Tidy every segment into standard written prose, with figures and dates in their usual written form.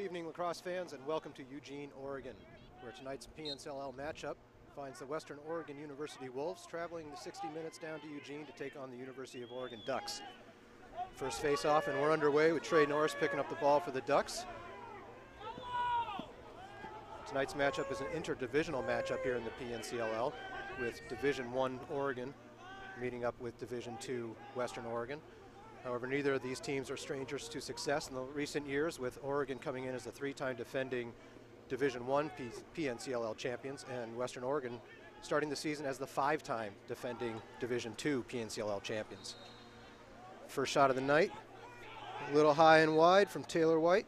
evening, lacrosse fans, and welcome to Eugene, Oregon, where tonight's PNCLL matchup finds the Western Oregon University Wolves traveling the 60 minutes down to Eugene to take on the University of Oregon Ducks. First face-off, and we're underway with Trey Norris picking up the ball for the Ducks. Tonight's matchup is an interdivisional matchup here in the PNCLL, with Division I Oregon meeting up with Division II Western Oregon. However, neither of these teams are strangers to success in the recent years, with Oregon coming in as the three-time defending Division I PNCLL champions, and Western Oregon starting the season as the five-time defending Division II PNCLL champions. First shot of the night, a little high and wide from Taylor White.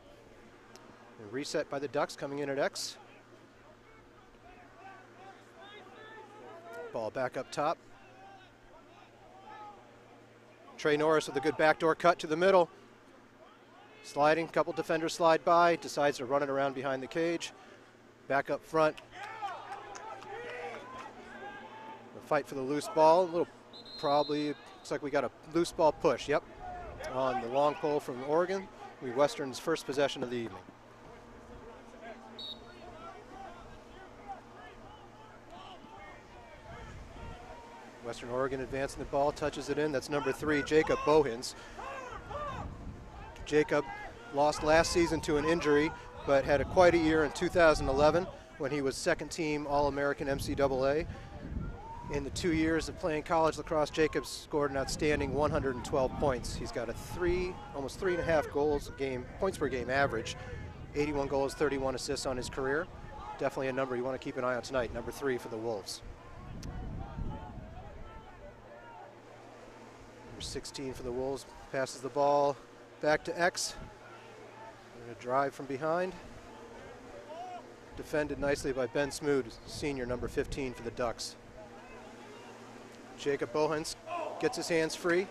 And reset by the Ducks coming in at X. Ball back up top. Trey Norris with a good backdoor cut to the middle. Sliding, couple defenders slide by, decides to run it around behind the cage. Back up front. A fight for the loose ball. A little, probably, looks like we got a loose ball push, yep. On the long pole from Oregon. We Western's first possession of the evening. Western Oregon advancing the ball, touches it in. That's number 3, Jacob Bohins. Jacob lost last season to an injury, but had quite a year in 2011 when he was second team All-American MCAA. In the 2 years of playing college lacrosse, Jacob scored an outstanding 112 points. He's got a almost 3.5 goals a game, points per game average, 81 goals, 31 assists on his career. Definitely a number you want to keep an eye on tonight, number 3 for the Wolves. 16 for the Wolves passes the ball back to X. A drive from behind. Defended nicely by Ben Smood, senior, number 15 for the Ducks. Jacob Bohins gets his hands free,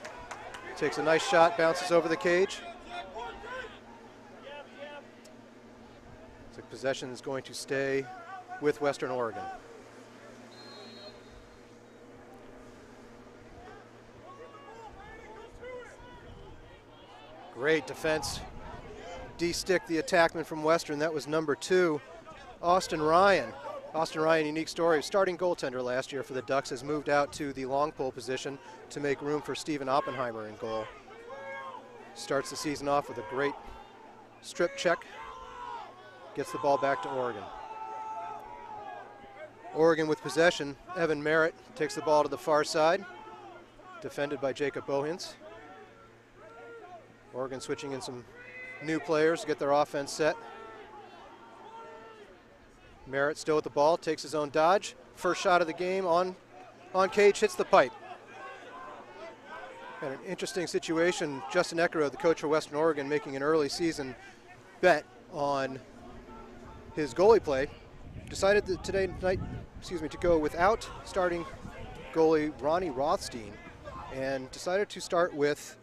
takes a nice shot, bounces over the cage. So possession is going to stay with Western Oregon. Great defense. De-stick the attackman from Western. That was number 2, Austin Ryan. Austin Ryan, unique story. Starting goaltender last year for the Ducks, has moved out to the long pole position to make room for Stephen Oppenheimer in goal. Starts the season off with a great strip check. Gets the ball back to Oregon. Oregon with possession. Evan Merritt takes the ball to the far side. Defended by Jacob Bohins. Oregon switching in some new players to get their offense set. Merritt still with the ball, takes his own dodge. First shot of the game on cage, hits the pipe. And an interesting situation, Justin Eckero, the coach for Western Oregon, making an early season bet on his goalie play. Decided that to go without starting goalie Ronnie Rothstein, and decided to start with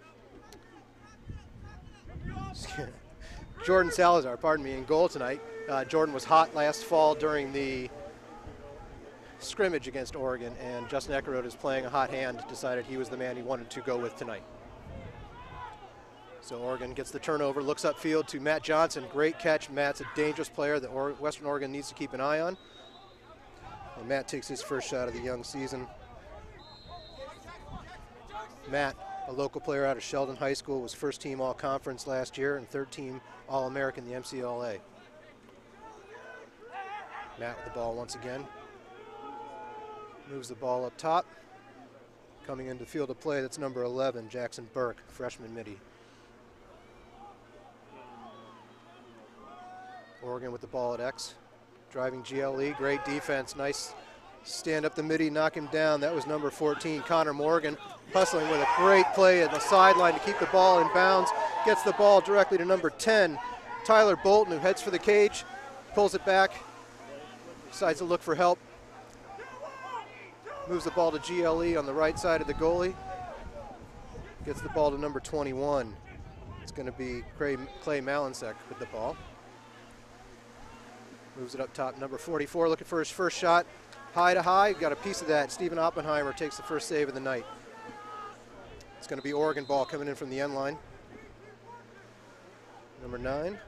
Jordan Salazar, in goal tonight. Jordan was hot last fall during the scrimmage against Oregon, and Justin Eckerode is playing a hot hand, decided he was the man he wanted to go with tonight. So Oregon gets the turnover, looks upfield to Matt Johnson. Great catch. Matt's a dangerous player that Western Oregon needs to keep an eye on. And Matt takes his first shot of the young season. Matt, a local player out of Sheldon High School, was first team all-conference last year and third team All-American in the MCAA. Matt with the ball once again. Moves the ball up top. Coming into field of play, that's number 11, Jackson Burke, freshman midi. Oregon with the ball at X. Driving GLE, great defense, nice stand up the midi, knock him down. That was number 14, Connor Morgan, hustling with a great play at the sideline to keep the ball in bounds. Gets the ball directly to number 10, Tyler Bolton, who heads for the cage, pulls it back, decides to look for help. Moves the ball to GLE on the right side of the goalie. Gets the ball to number 21. It's going to be Clay Malinsek with the ball. Moves it up top, number 44, looking for his first shot. High to high, got a piece of that. Stephen Oppenheimer takes the first save of the night. It's going to be Oregon ball coming in from the end line. Number 9.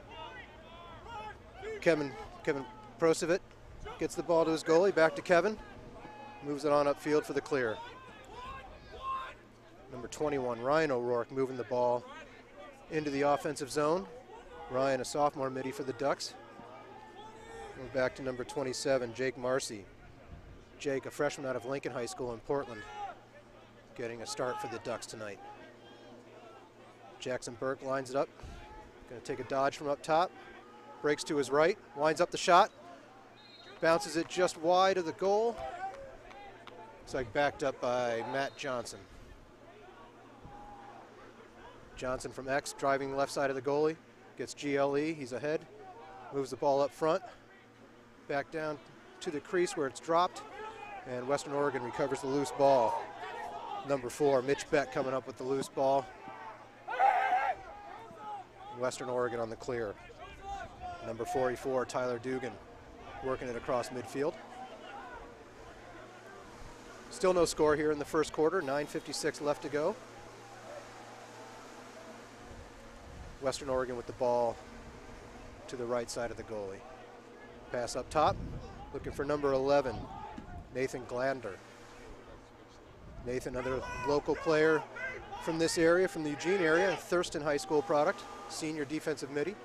Kevin Prosevic gets the ball to his goalie, back to Kevin. Moves it on upfield for the clear. Number 21, Ryan O'Rourke, moving the ball into the offensive zone. Ryan, a sophomore midi for the Ducks. We're back to number 27, Jake Marcy. Jake, a freshman out of Lincoln High School in Portland, getting a start for the Ducks tonight. Jackson Burke lines it up. Going to take a dodge from up top. Breaks to his right, winds up the shot. Bounces it just wide of the goal. Looks like backed up by Matt Johnson. Johnson from X, driving left side of the goalie. Gets GLE, he's ahead. Moves the ball up front. Back down to the crease where it's dropped. And Western Oregon recovers the loose ball. Number 4, Mitch Beck coming up with the loose ball. Western Oregon on the clear. Number 44, Tyler Dugan, working it across midfield. Still no score here in the first quarter, 9:56 left to go. Western Oregon with the ball to the right side of the goalie. Pass up top, looking for number 11, Nathan Glander. Nathan, another local player from this area, from the Eugene area, Thurston High School product, senior defensive midi.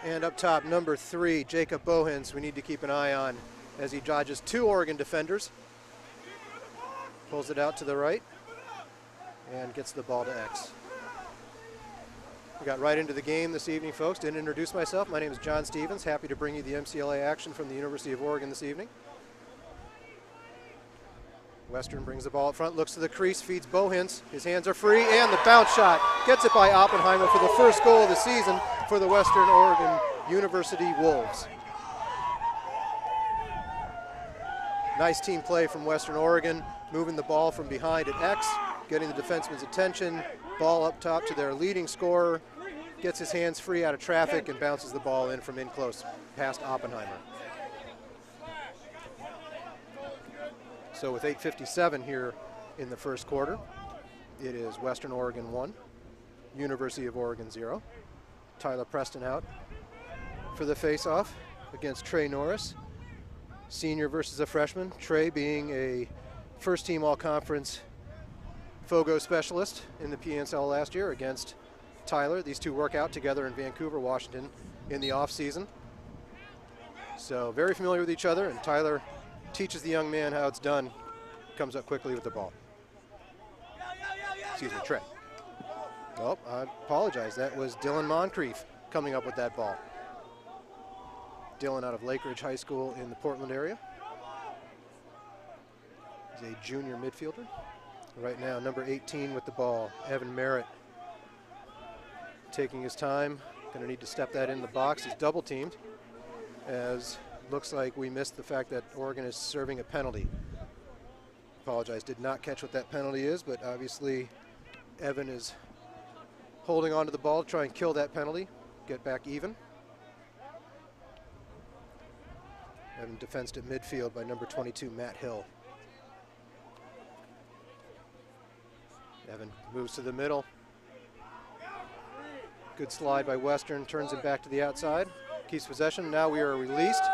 And up top, number 3, Jacob Bohens, we need to keep an eye on as he dodges 2 Oregon defenders. Pulls it out to the right and gets the ball to X. We got right into the game this evening, folks. Didn't introduce myself. My name is John Stevens. Happy to bring you the MCLA action from the University of Oregon this evening. Western brings the ball up front, looks to the crease, feeds Bohens. His hands are free, and the bounce shot gets it by Oppenheimer for the first goal of the season for the Western Oregon University Wolves. Nice team play from Western Oregon, moving the ball from behind at X, getting the defenseman's attention, ball up top to their leading scorer, gets his hands free out of traffic and bounces the ball in from in close past Oppenheimer. So with 8:57 here in the first quarter, it is Western Oregon 1, University of Oregon 0. Tyler Preston out for the face-off against Trey Norris. Senior versus a freshman. Trey being a first-team all-conference FOGO specialist in the PNCL last year against Tyler. These two work out together in Vancouver, Washington in the off-season. So very familiar with each other, and Tyler teaches the young man how it's done. Comes up quickly with the ball. Excuse me, Trey. Oh, I apologize. That was Dylan Moncrief coming up with that ball. Dylan out of Lake Ridge High School in the Portland area. He's a junior midfielder. Right now, number 18 with the ball, Evan Merritt. Taking his time, gonna need to step that in the box. He's double teamed, as looks like we missed the fact that Oregon is serving a penalty. Apologize, did not catch what that penalty is, but obviously Evan is holding on to the ball to try and kill that penalty, get back even. Evan defensed at midfield by number 22, Matt Hill. Evan moves to the middle. Good slide by Western, turns it back to the outside, keeps possession. Now we are released.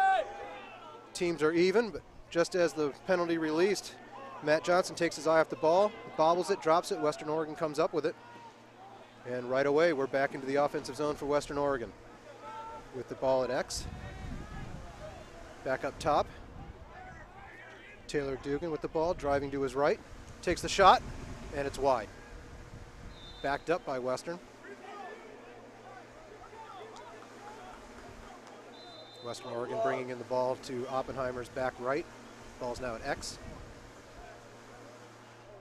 Teams are even, but just as the penalty released, Matt Johnson takes his eye off the ball, bobbles it, drops it. Western Oregon comes up with it. And right away, we're back into the offensive zone for Western Oregon with the ball at X. Back up top. Taylor Dugan with the ball, driving to his right. Takes the shot, and it's wide. Backed up by Western. Western Oregon bringing in the ball to Oppenheimer's back right. Ball's now at X.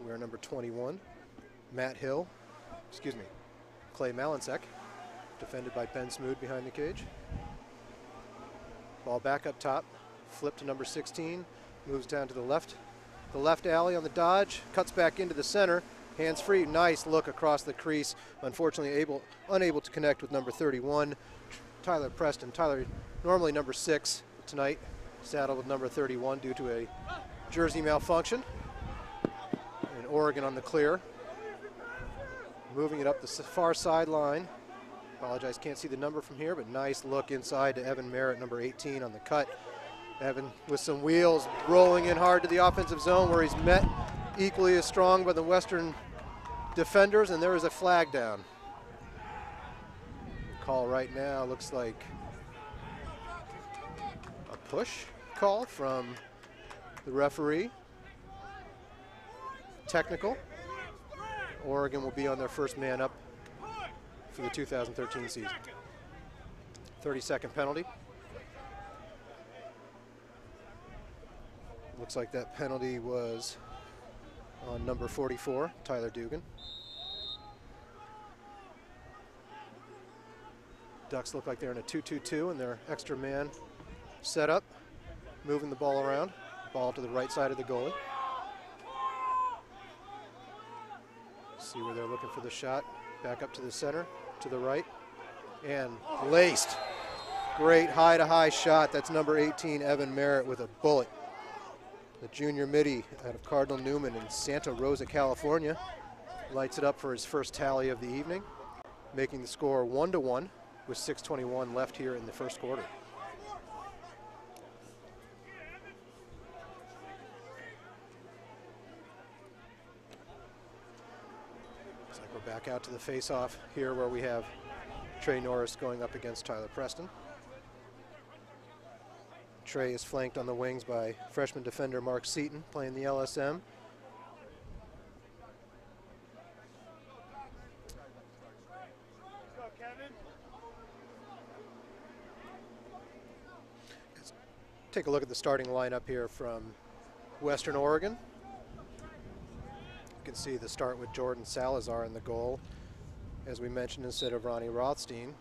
We're number 21, Matt Hill, Clay Malinsek, defended by Ben Smood behind the cage. Ball back up top, flip to number 16, moves down to the left alley on the dodge, cuts back into the center, hands free, nice look across the crease. Unfortunately unable to connect with number 31, Tyler Preston. Tyler, normally number 6 tonight, saddled with number 31 due to a jersey malfunction. And Oregon on the clear. Moving it up the far sideline. Apologize, can't see the number from here, but nice look inside to Evan Merritt, number 18 on the cut. Evan with some wheels, rolling in hard to the offensive zone where he's met equally as strong by the Western defenders, and there is a flag down. The call right now looks like a push call from the referee. Technical. Oregon will be on their first man up for the 2013 season. 30-second penalty. Looks like that penalty was on number 44, Tyler Dugan. Ducks look like they're in a 2-2-2 and their extra man set up, moving the ball around. Ball to the right side of the goalie. See where they're looking for the shot. Back up to the center, to the right, and laced. Great high-to-high shot. That's number 18, Evan Merritt, with a bullet. The junior midi out of Cardinal Newman in Santa Rosa, California, lights it up for his first tally of the evening, making the score 1-1 with 6:21 left here in the first quarter. Looks like we're back out to the face-off here where we have Trey Norris going up against Tyler Preston. Trey is flanked on the wings by freshman defender Mark Seaton, playing the LSM. Let's take a look at the starting lineup here from Western Oregon. You can see the start with Jordan Salazar in the goal. As we mentioned, instead of Ronnie Rothstein,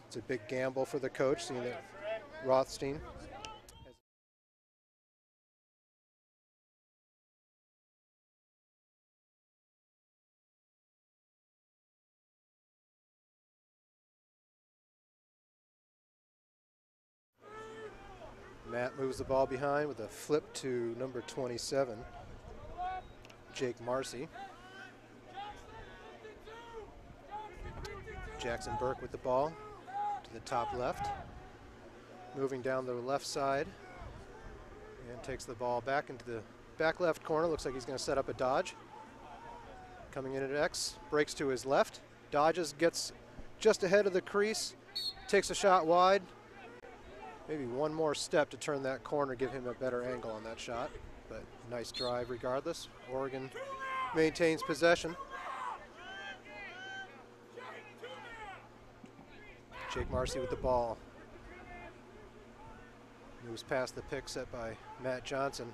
it's a big gamble for the coach, seeing that Rothstein Matt moves the ball behind with a flip to number 27, Jake Marcy. Jackson Burke with the ball to the top left. Moving down the left side and takes the ball back into the back left corner. Looks like he's going to set up a dodge. Coming in at X, breaks to his left, dodges, gets just ahead of the crease, takes a shot wide. Maybe one more step to turn that corner, give him a better angle on that shot, but nice drive regardless. Oregon maintains possession. Jake Marcy with the ball. Moves past the pick set by Matt Johnson.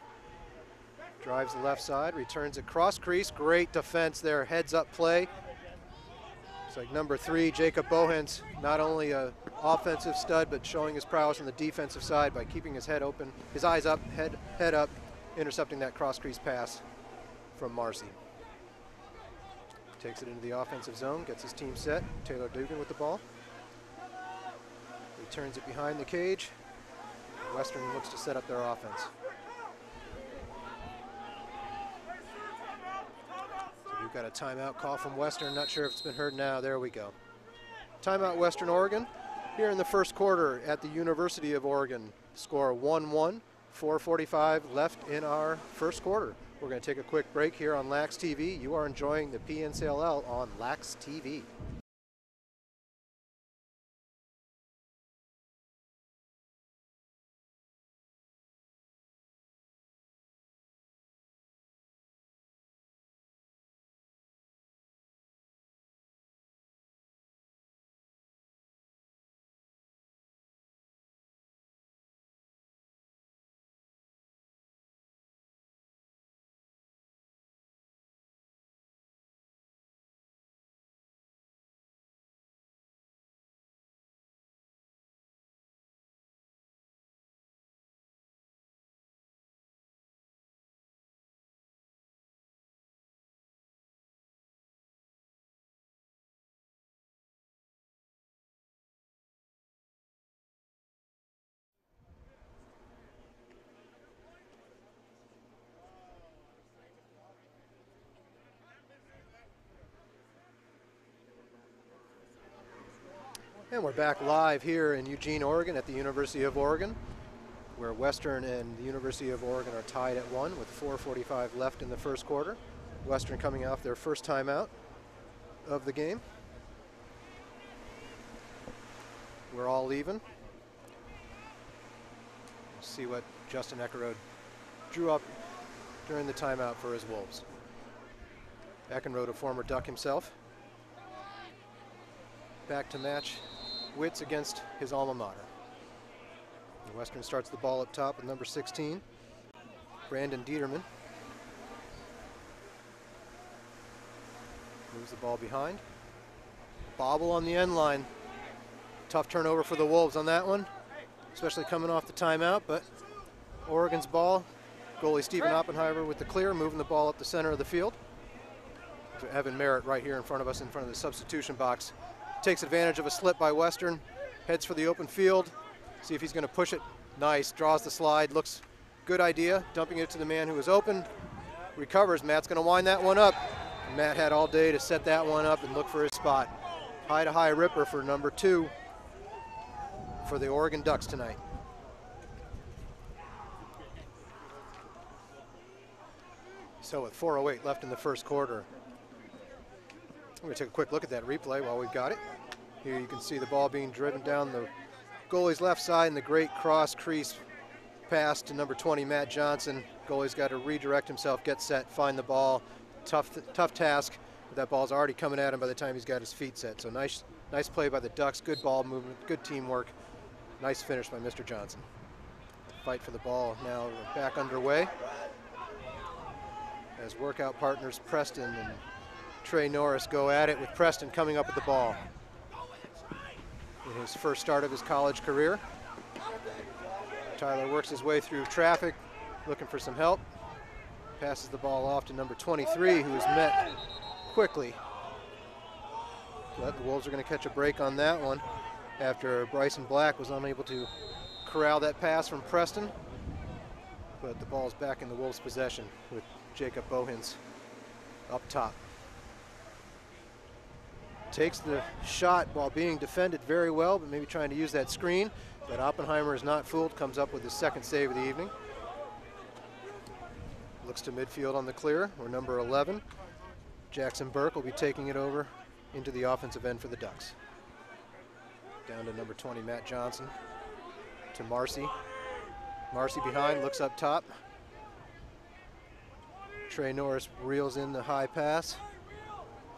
Drives the left side, returns it cross crease. Great defense there, heads up play. It's like number 3, Jacob Bohens, not only a offensive stud, but showing his prowess on the defensive side by keeping his head open, his eyes up, head up, intercepting that cross crease pass from Marcy. Takes it into the offensive zone, gets his team set. Taylor Dugan with the ball. Returns it behind the cage. Western looks to set up their offense. So we've got a timeout call from Western. Not sure if it's been heard now. There we go. Timeout Western Oregon. Here in the first quarter at the University of Oregon. Score 1-1, 4:45 left in our first quarter. We're going to take a quick break here on Lax TV. You are enjoying the PNCLL on Lax TV. And we're back live here in Eugene, Oregon at the University of Oregon, where Western and the University of Oregon are tied at 1 with 4:45 left in the first quarter. Western coming off their first timeout of the game. We're all even. We'll see what Justin Eckerode drew up during the timeout for his Wolves. Eckenrode, a former Duck himself, back to match wits against his alma mater. And Western starts the ball up top with number 16, Brandon Dieterman. Moves the ball behind. Bobble on the end line. Tough turnover for the Wolves on that one, especially coming off the timeout, but Oregon's ball. Goalie Stephen Oppenheimer with the clear, moving the ball up the center of the field. To Evan Merritt right here in front of us, in front of the substitution box. Takes advantage of a slip by Western, heads for the open field. See if he's going to push it. Nice, draws the slide, looks good idea. Dumping it to the man who was open. Recovers, Matt's going to wind that one up. Matt had all day to set that one up and look for his spot. High to high ripper for number 2 for the Oregon Ducks tonight. So with 4:08 left in the first quarter, we're going to take a quick look at that replay while we've got it. Here you can see the ball being driven down the goalie's left side and the great cross crease pass to number 20, Matt Johnson. Goalie's got to redirect himself, get set, find the ball. Tough task. That ball's already coming at him by the time he's got his feet set. So nice play by the Ducks, good ball movement, good teamwork. Nice finish by Mr. Johnson. Fight for the ball now back underway as workout partners Preston and Trey Norris go at it, with Preston coming up with the ball. In his first start of his college career. Tyler works his way through traffic, looking for some help. Passes the ball off to number 23, who is met quickly. But the Wolves are going to catch a break on that one after Bryson Black was unable to corral that pass from Preston. But the ball's back in the Wolves' possession with Jacob Bohens up top. Takes the shot while being defended very well, but maybe trying to use that screen. But Oppenheimer is not fooled, comes up with his second save of the evening. Looks to midfield on the clear, where number 11, Jackson Burke, will be taking it over into the offensive end for the Ducks. Down to number 20, Matt Johnson, to Marcy. Marcy behind, looks up top. Trey Norris reels in the high pass.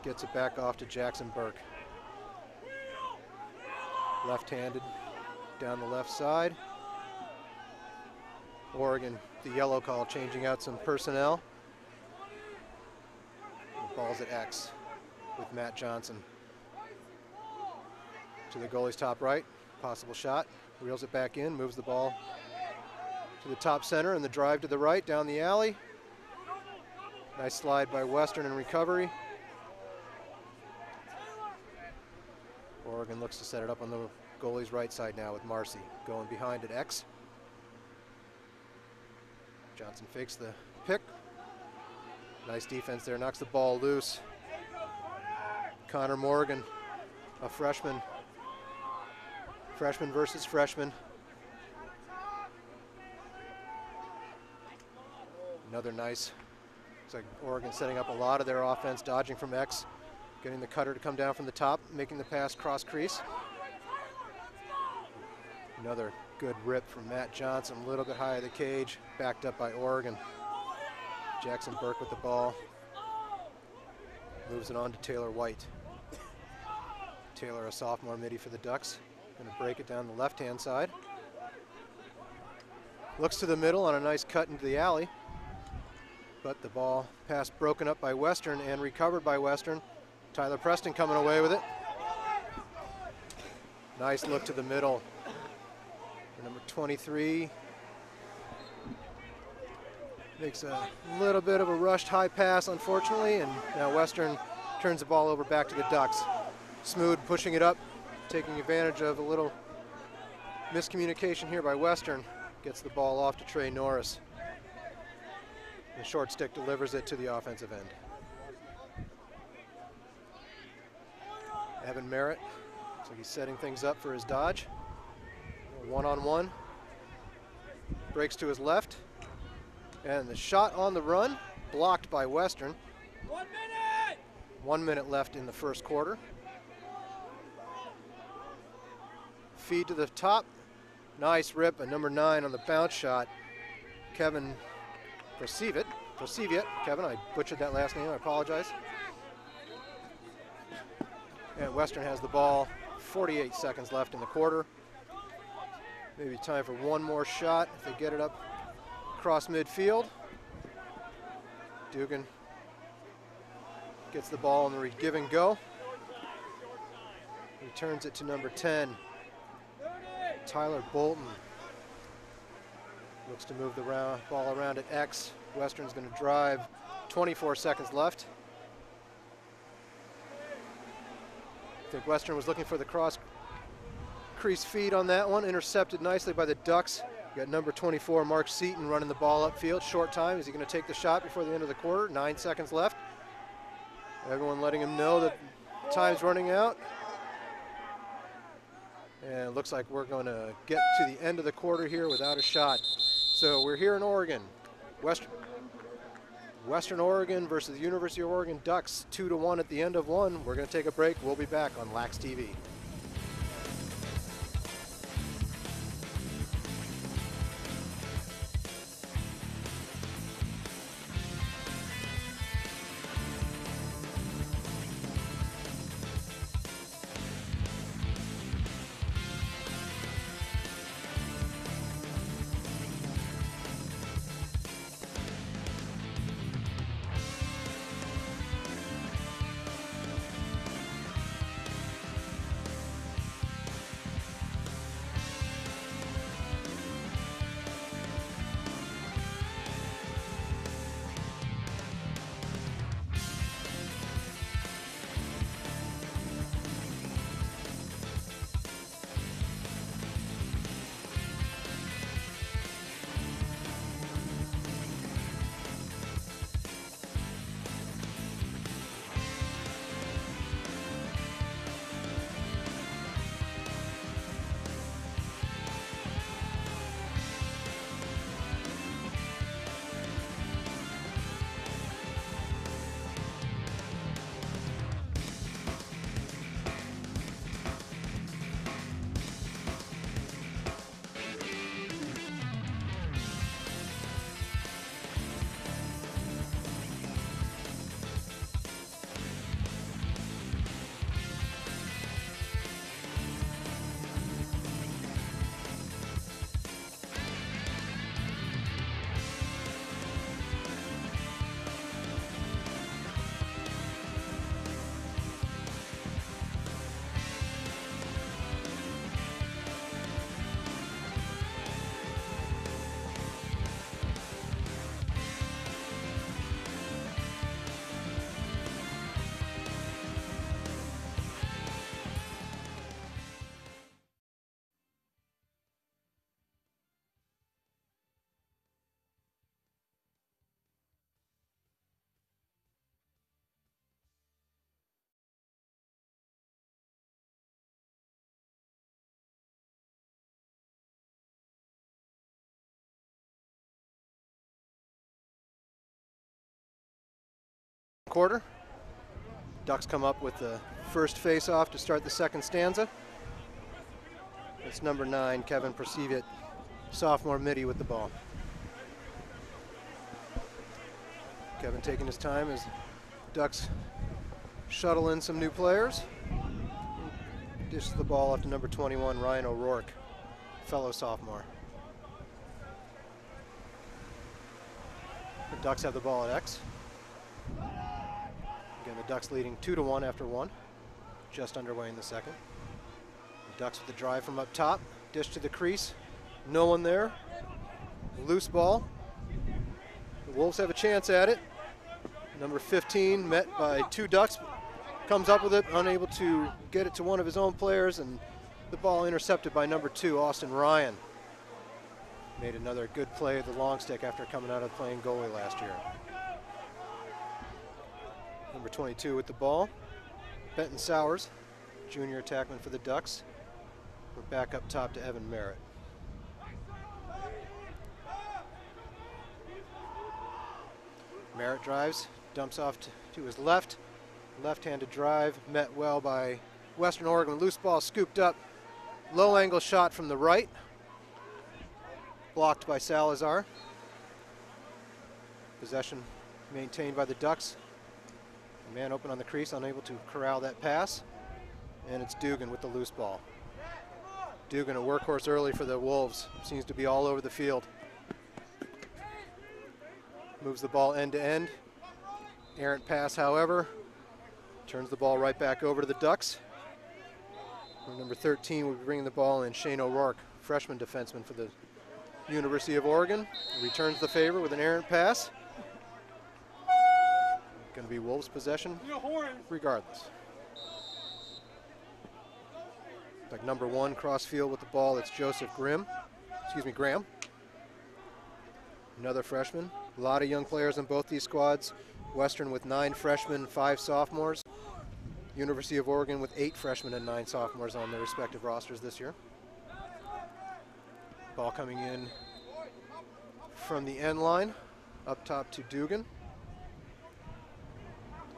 Gets it back off to Jackson Burke. Left-handed down the left side. Oregon, the yellow call, changing out some personnel. The ball's at X with Matt Johnson. To the goalie's top right, possible shot. Reels it back in, moves the ball to the top center, and the drive to the right down the alley. Nice slide by Western in recovery. Oregon looks to set it up on the goalie's right side now with Marcy going behind at X. Johnson fakes the pick. Nice defense there, knocks the ball loose. Connor Morgan, a freshman. Freshman versus freshman. Another nice, looks like Oregon setting up a lot of their offense, dodging from X, getting the cutter to come down from the top, making the pass cross crease. Another good rip from Matt Johnson, a little bit high of the cage, backed up by Oregon. Jackson Burke with the ball. Moves it on to Taylor White. Taylor, a sophomore midi for the Ducks. Gonna break it down the left-hand side. Looks to the middle on a nice cut into the alley. But the ball pass broken up by Western and recovered by Western. Tyler Preston coming away with it. Nice look to the middle. Number 23 makes a little bit of a rushed high pass, unfortunately, and now Western turns the ball over back to the Ducks. Smood pushing it up, taking advantage of a little miscommunication here by Western. Gets the ball off to Trey Norris. The short stick delivers it to the offensive end. Evan Merritt So he's setting things up for his dodge. One-on-one. Breaks to his left. And the shot on the run, blocked by Western. 1 minute! 1 minute left in the first quarter. Feed to the top. Nice rip, a number 9 on the bounce shot. Kevin Proceviet. Kevin, I butchered that last name, I apologize. And Western has the ball, 48 seconds left in the quarter. Maybe time for one more shot if they get it up across midfield. Dugan gets the ball in the give and go. Returns it to number 10, Tyler Bolton. Looks to move the ball around at X. Western's going to drive. 24 seconds left. I think Western was looking for the cross crease feed on that one. Intercepted nicely by the Ducks. You got number 24, Mark Seaton, running the ball upfield. Short time. Is he going to take the shot before the end of the quarter? 9 seconds left. Everyone letting him know that time's running out. And it looks like we're going to get to the end of the quarter here without a shot. So we're here in Oregon. Western Oregon versus the University of Oregon Ducks, 2-1 at the end of one. We're going to take a break. We'll be back on Lax TV. Quarter. Ducks come up with the first face-off to start the second stanza. It's number 9, Kevin Proceviet, sophomore midi with the ball. Kevin taking his time as Ducks shuttle in some new players. Dishes the ball up to number 21, Ryan O'Rourke, fellow sophomore. The Ducks have the ball at X. Again, the Ducks leading 2-1 after one. Just underway in the second. The Ducks with the drive from up top. Dish to the crease. No one there. Loose ball. The Wolves have a chance at it. Number 15 met by 2 Ducks. Comes up with it, unable to get it to one of his own players, and the ball intercepted by number 2, Austin Ryan. Made another good play at the long stick after coming out of playing goalie last year. Number 22 with the ball, Benton Sowers. junior attackman for the Ducks. We're back up top to Evan Merritt. Merritt drives, dumps off to his left. Left-handed drive, met well by Western Oregon. Loose ball scooped up. Low angle shot from the right. Blocked by Salazar. Possession maintained by the Ducks. A man open on the crease, unable to corral that pass. And it's Dugan with the loose ball. Dugan, a workhorse early for the Wolves, seems to be all over the field. Moves the ball end to end. Errant pass, however, turns the ball right back over to the Ducks. Number 13 will be bringing the ball in, Shane O'Rourke, freshman defenseman for the University of Oregon. Returns the favor with an errant pass. Going to be Wolves possession regardless. Like number 1 cross field with the ball, it's Joseph Graham. Another freshman. A lot of young players in both these squads. Western with 9 freshmen, 5 sophomores. University of Oregon with 8 freshmen and 9 sophomores on their respective rosters this year. Ball coming in from the end line, up top to Dugan.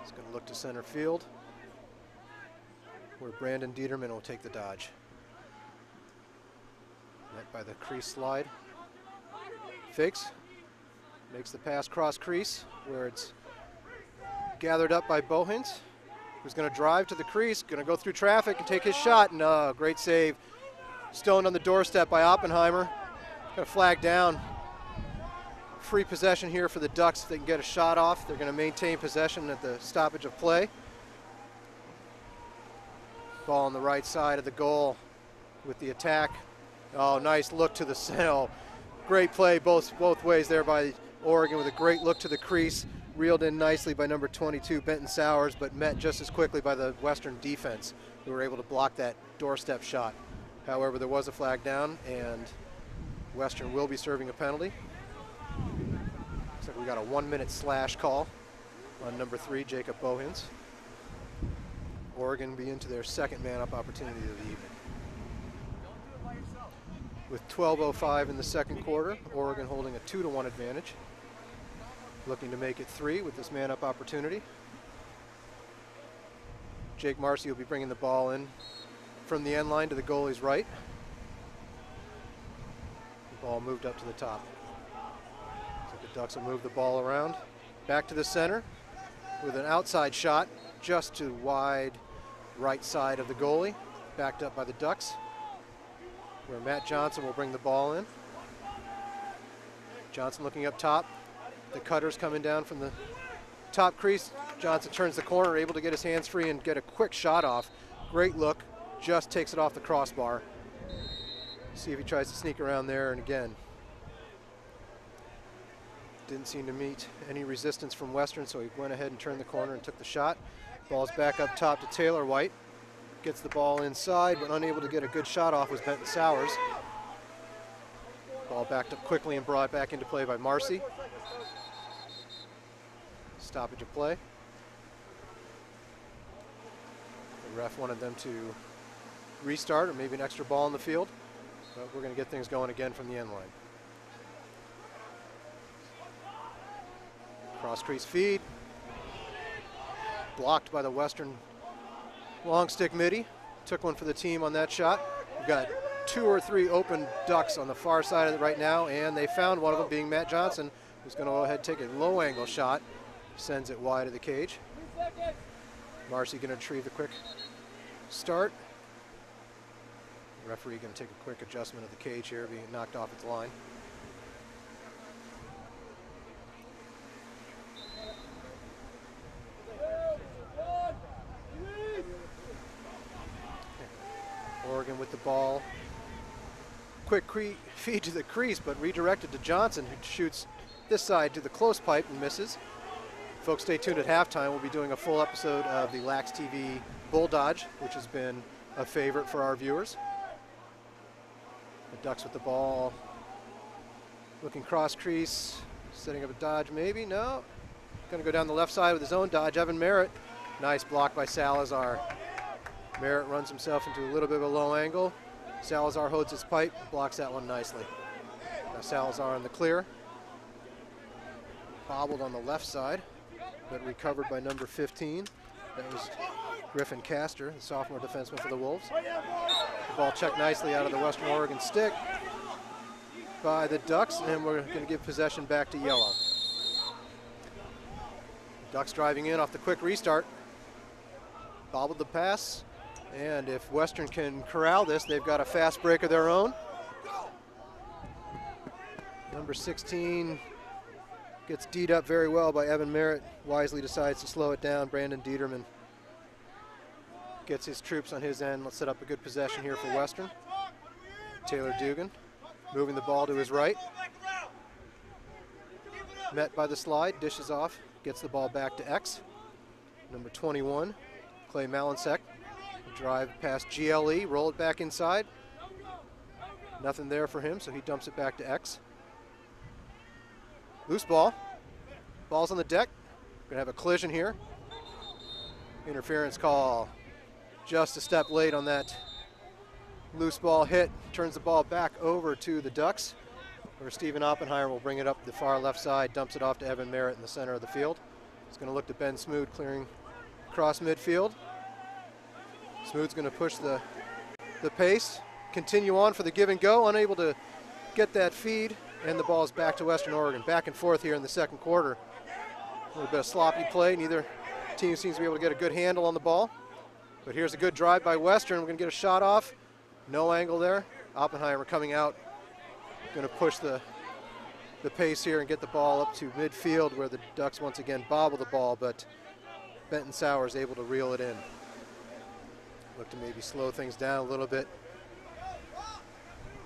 He's going to look to center field, where Brandon Dieterman will take the dodge. Met by the crease slide. Fakes, makes the pass cross crease, where it's gathered up by Bohins, who's going to drive to the crease, going to go through traffic and take his shot, and great save. Stoned on the doorstep by Oppenheimer. Got a flag down. Free possession here for the Ducks if they can get a shot off. They're going to maintain possession at the stoppage of play. Ball on the right side of the goal with the attack. Oh, nice look to the center. Great play both ways there by Oregon with a great look to the crease. Reeled in nicely by number 22, Benton Sowers, but met just as quickly by the Western defense, who were able to block that doorstep shot. However, there was a flag down, and Western will be serving a penalty. Looks like we got a 1-minute slash call on number 3, Jacob Bohins. Oregon be into their second man-up opportunity of the evening. With 12:05 in the second quarter, Oregon holding a 2-1 advantage. Looking to make it 3 with this man-up opportunity. Jake Marcy will be bringing the ball in from the end line to the goalie's right. The ball moved up to the top. So the Ducks will move the ball around. Back to the center with an outside shot just to wide right side of the goalie. Backed up by the Ducks, where Matt Johnson will bring the ball in. Johnson looking up top. The cutter's coming down from the top crease. Johnson turns the corner, able to get his hands free and get a quick shot off. Great look, just takes it off the crossbar. See if he tries to sneak around there, and again, didn't seem to meet any resistance from Western, so he went ahead and turned the corner and took the shot. Ball's back up top to Taylor White. Gets the ball inside, but unable to get a good shot off was Benton Sowers. Ball backed up quickly and brought back into play by Marcy. Stoppage of play. The ref wanted them to restart or maybe an extra ball in the field, but we're going to get things going again from the end line. Cross crease feed. Blocked by the Western long stick midi. Took one for the team on that shot. We've got 2 or 3 open Ducks on the far side of it right now, and they found one of them being Matt Johnson, who's going to go ahead and take a low angle shot. Sends it wide of the cage. Marcy going to retrieve the quick start. The referee going to take a quick adjustment of the cage here, being knocked off its line. Oregon with the ball. Quick feed to the crease, but redirected to Johnson, who shoots this side to the close pipe and misses. Folks, stay tuned at halftime. We'll be doing a full episode of the Lax TV Bull Dodge, which has been a favorite for our viewers. The Ducks with the ball. Looking cross crease, setting up a dodge maybe, no. Gonna go down the left side with his own dodge, Evan Merritt. Nice block by Salazar. Merritt runs himself into a little bit of a low angle. Salazar holds his pipe, blocks that one nicely. Now Salazar in the clear. Bobbled on the left side, but recovered by number 15. That was Griffin Castor, the sophomore defenseman for the Wolves. The ball checked nicely out of the Western Oregon stick by the Ducks, and we're going to give possession back to Yellow. Ducks driving in off the quick restart. Bobbled the pass, and if Western can corral this, they've got a fast break of their own. Number 16 gets D'd up very well by Evan Merritt. Wisely decides to slow it down. Brandon Dieterman gets his troops on his end. Let's set up a good possession here for Western. Taylor Dugan moving the ball to his right. Met by the slide, dishes off, gets the ball back to X. Number 21, Clay Malinsek. Drive past GLE, roll it back inside. Nothing there for him, so he dumps it back to X. Loose ball. Ball's on the deck. Gonna have a collision here. Interference call. Just a step late on that loose ball hit. Turns the ball back over to the Ducks, where Stephen Oppenheimer will bring it up the far left side, dumps it off to Evan Merritt in the center of the field. It's gonna look to Ben Smoot clearing across midfield. Smoot's gonna push the pace, continue on for the give and go, unable to get that feed, and the ball is back to Western Oregon. Back and forth here in the second quarter. A little bit of sloppy play. Neither team seems to be able to get a good handle on the ball. But here's a good drive by Western. We're gonna get a shot off. No angle there. Oppenheimer coming out. Gonna push the pace here and get the ball up to midfield, where the Ducks once again bobble the ball, but Benton Sauer is able to reel it in. Look to maybe slow things down a little bit.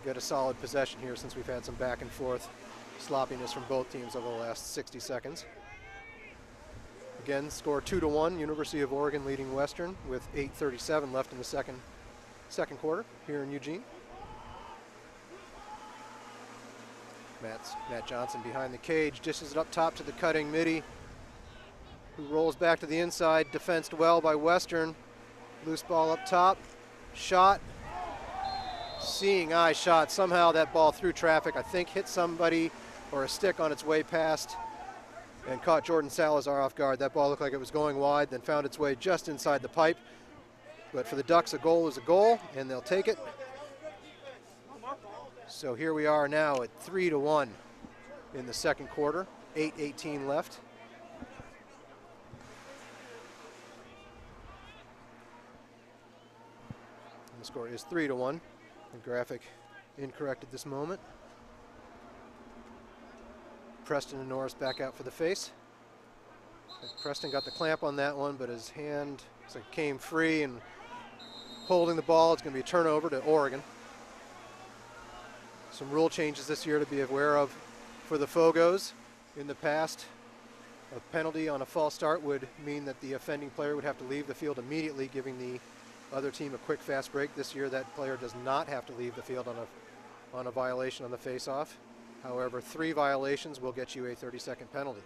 Get a solid possession here since we've had some back and forth sloppiness from both teams over the last 60 seconds. Again, score 2-1, University of Oregon leading Western with 8:37 left in the second quarter here in Eugene. Matt Johnson behind the cage, dishes it up top to the cutting Mitty, who rolls back to the inside, defensed well by Western. Loose ball up top, shot, seeing eye shot. Somehow that ball through traffic, I think hit somebody or a stick on its way past and caught Jordan Salazar off guard. That ball looked like it was going wide, then found its way just inside the pipe. But for the Ducks, a goal is a goal, and they'll take it. So here we are now at 3-1 in the second quarter, 8:18 left. And the score is 3-1. The graphic incorrect at this moment. Preston and Norris back out for the face. Preston got the clamp on that one, but his hand came free and holding the ball. It's going to be a turnover to Oregon. Some rule changes this year to be aware of for the Fogos. In the past, a penalty on a false start would mean that the offending player would have to leave the field immediately, giving the other team a quick fast break. This year that player does not have to leave the field on a violation on the face-off. However, 3 violations will get you a 30-second penalty.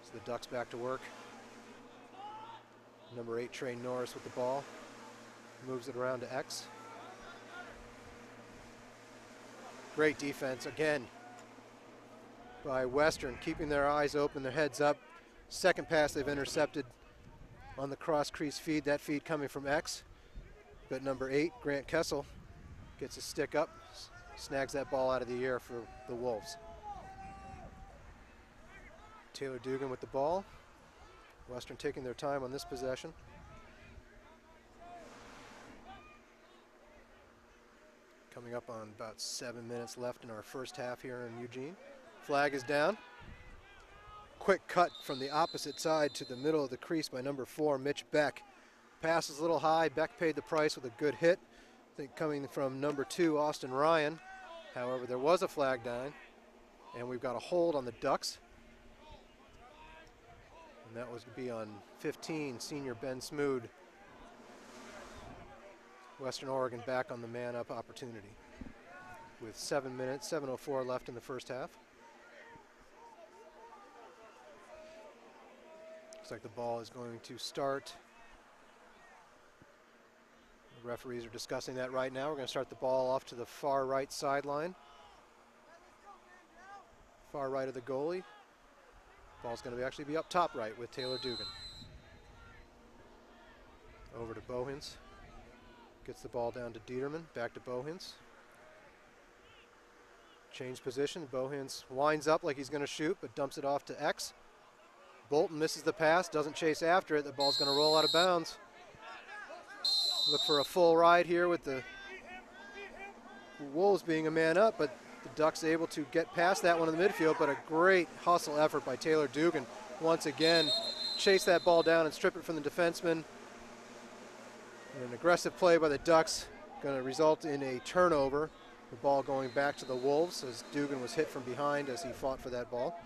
So the Ducks back to work. Number 8, Trey Norris with the ball. Moves it around to X. Great defense again by Western, keeping their eyes open, their heads up. Second pass they've intercepted on the cross crease feed, that feed coming from X. But number 8, Grant Kessel, gets his stick up, snags that ball out of the air for the Wolves. Taylor Dugan with the ball. Western taking their time on this possession. Coming up on about 7 minutes left in our first half here in Eugene. Flag is down. Quick cut from the opposite side to the middle of the crease by number 4, Mitch Beck. Pass is a little high. Beck paid the price with a good hit. I think coming from number 2, Austin Ryan. However, there was a flag down, and we've got a hold on the Ducks. And that was going to be on 15, senior Ben Smoot. Western Oregon back on the man-up opportunity with 7 minutes, 7:04 left in the first half. Looks like the ball is going to start The referees are discussing that right now. We're going to start the ball off to the far right sideline. Far right of the goalie. Ball's going to actually be up top right with Taylor Dugan. Over to Bohens. Gets the ball down to Dieterman. Back to Bohens. Change position. Bohens winds up like he's going to shoot, but dumps it off to X. Bolton misses the pass, doesn't chase after it. The ball's going to roll out of bounds. Look for a full ride here with the Wolves being a man up, but the Ducks able to get past that one in the midfield, but a great hustle effort by Taylor Dugan. Once again, chase that ball down and strip it from the defenseman. And an aggressive play by the Ducks going to result in a turnover. The ball going back to the Wolves as Dugan was hit from behind as he fought for that ball.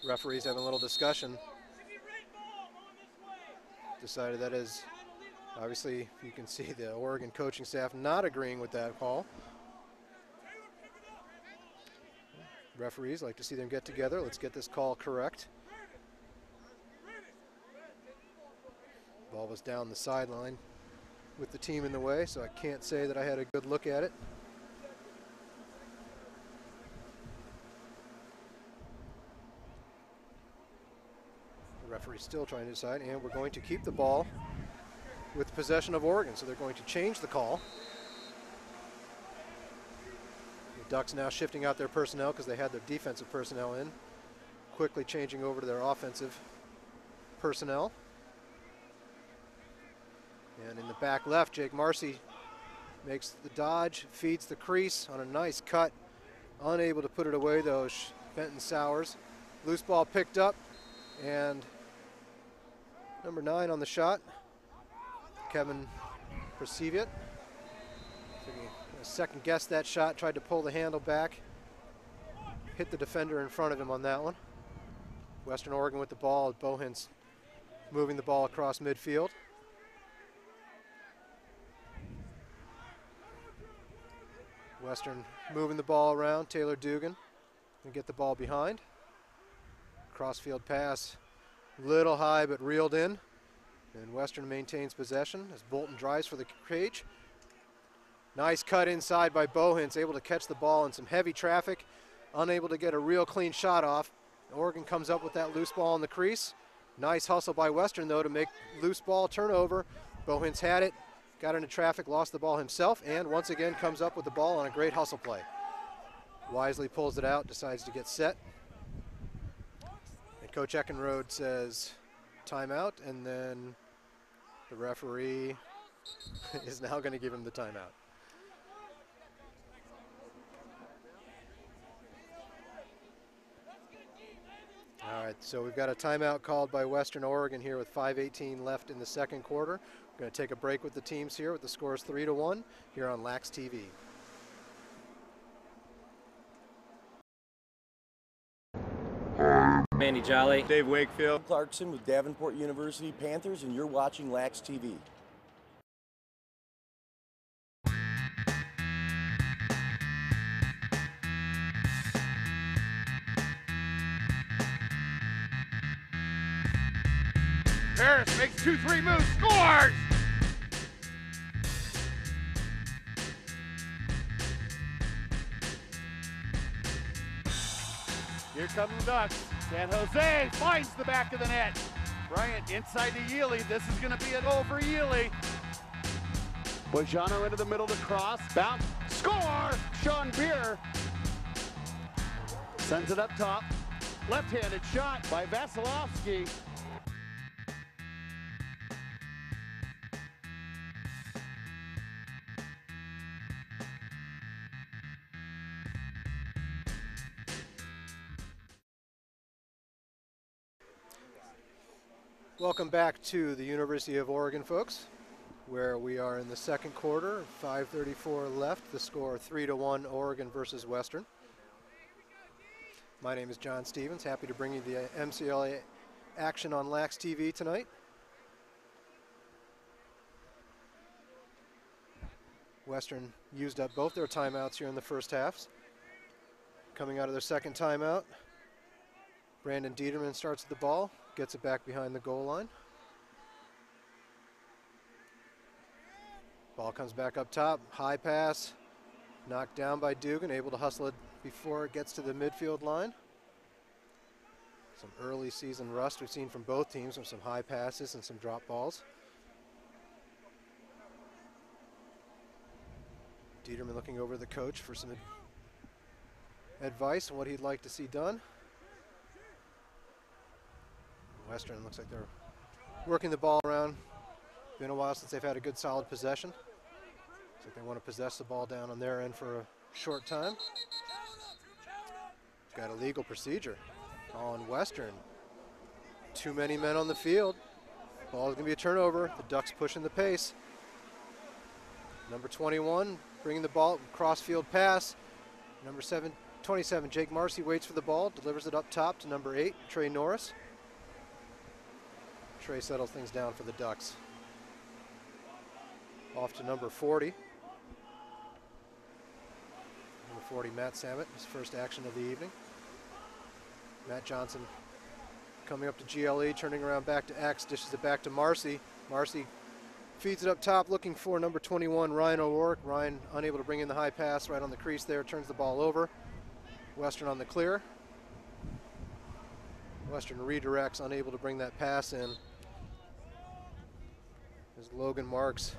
Referees having a little discussion. Decided that is, obviously, you can see the Oregon coaching staff not agreeing with that call. Referees like to see them get together. Let's get this call correct. Ball was down the sideline with the team in the way, so I can't say that I had a good look at it. The referee's still trying to decide, and we're going to keep the ball with possession of Oregon, so they're going to change the call. The Ducks now shifting out their personnel because they had their defensive personnel in, quickly changing over to their offensive personnel. And in the back left, Jake Marcy makes the dodge, feeds the crease on a nice cut. Unable to put it away though, Benton Sowers. Loose ball picked up, and number 9 on the shot, Kevin Perceviet. Second guessed that shot, tried to pull the handle back. Hit the defender in front of him on that one. Western Oregon with the ball, Bohens moving the ball across midfield. Western moving the ball around, Taylor Dugan and get the ball behind. Crossfield pass, little high but reeled in. And Western maintains possession as Bolton drives for the cage. Nice cut inside by Bohens, able to catch the ball in some heavy traffic, unable to get a real clean shot off. Oregon comes up with that loose ball in the crease. Nice hustle by Western though to make loose ball turnover. Bohens had it, got into traffic, lost the ball himself, and once again comes up with the ball on a great hustle play. Wisely pulls it out, decides to get set. And Coach Eckenrode says timeout, and then the referee is now going to give him the timeout. All right, so we've got a timeout called by Western Oregon here with 5:18 left in the second quarter. We're going to take a break with the teams here with the scores 3-1 here on Lax TV. Manny Jolly. Dave Wakefield. Clarkson with Davenport University Panthers, and you're watching Lax TV. Harris makes 2-3 moves, scores! Here come the Ducks. San Jose finds the back of the net. Bryant inside to Yealy. This is going to be a goal for Yealy. Bojano into the middle to cross. Bounce. Score! Sean Beer sends it up top. Left-handed shot by Vasilevsky. Welcome back to the University of Oregon, folks, where we are in the second quarter, 5:34 left, the score 3-1 Oregon versus Western. My name is John Stevens, happy to bring you the MCLA action on Lax TV tonight. Western used up both their timeouts here in the first halves. Coming out of their second timeout, Brandon Dieterman starts at the ball, gets it back behind the goal line. Ball comes back up top, high pass, knocked down by Dugan, able to hustle it before it gets to the midfield line. Some early season rust we've seen from both teams with some high passes and some drop balls. Dieterman looking over the coach for some advice on what he'd like to see done. Western looks like they're working the ball around. Been a while since they've had a good solid possession. Looks like they want to possess the ball down on their end for a short time. Got a legal procedure on Western. Too many men on the field. Ball is going to be a turnover. The Ducks pushing the pace. Number 21 bringing the ball, cross-field pass. Number 27, Jake Marcy waits for the ball, delivers it up top to number 8, Trey Norris. Trey settles things down for the Ducks. Off to number 40. Number 40, Matt Samet, his first action of the evening. Matt Johnson coming up to GLE, turning around back to X, dishes it back to Marcy. Marcy feeds it up top, looking for number 21, Ryan O'Rourke. Ryan unable to bring in the high pass, right on the crease there, turns the ball over. Western on the clear. Western redirects, unable to bring that pass in. As Logan Marks,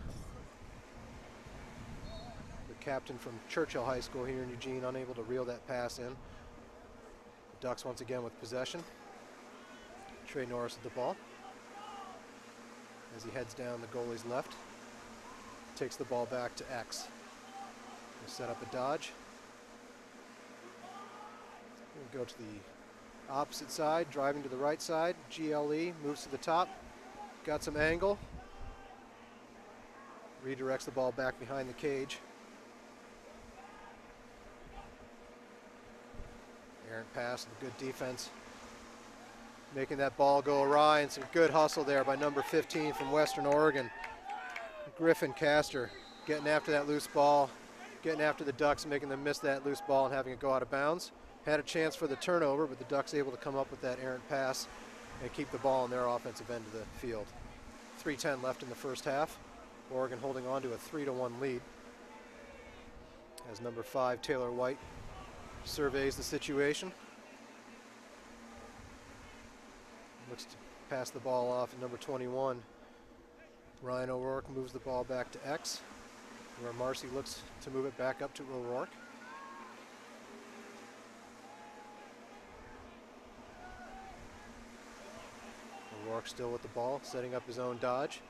the captain from Churchill High School here in Eugene, unable to reel that pass in. The Ducks once again with possession. Trey Norris with the ball. As he heads down the goalie's left, takes the ball back to X. He'll set up a dodge. We'll go to the opposite side, driving to the right side. GLE moves to the top, got some angle. Redirects the ball back behind the cage. Errant pass and good defense, making that ball go awry, and some good hustle there by number 15 from Western Oregon. Griffin Castor getting after that loose ball, getting after the Ducks, making them miss that loose ball and having it go out of bounds. Had a chance for the turnover, but the Ducks able to come up with that errant pass and keep the ball on their offensive end of the field. 3:10 left in the first half. Oregon holding on to a 3-1 lead. As number 5, Taylor White, surveys the situation. Looks to pass the ball off, and number 21, Ryan O'Rourke, moves the ball back to X, where Marcy looks to move it back up to O'Rourke. O'Rourke still with the ball, setting up his own dodge.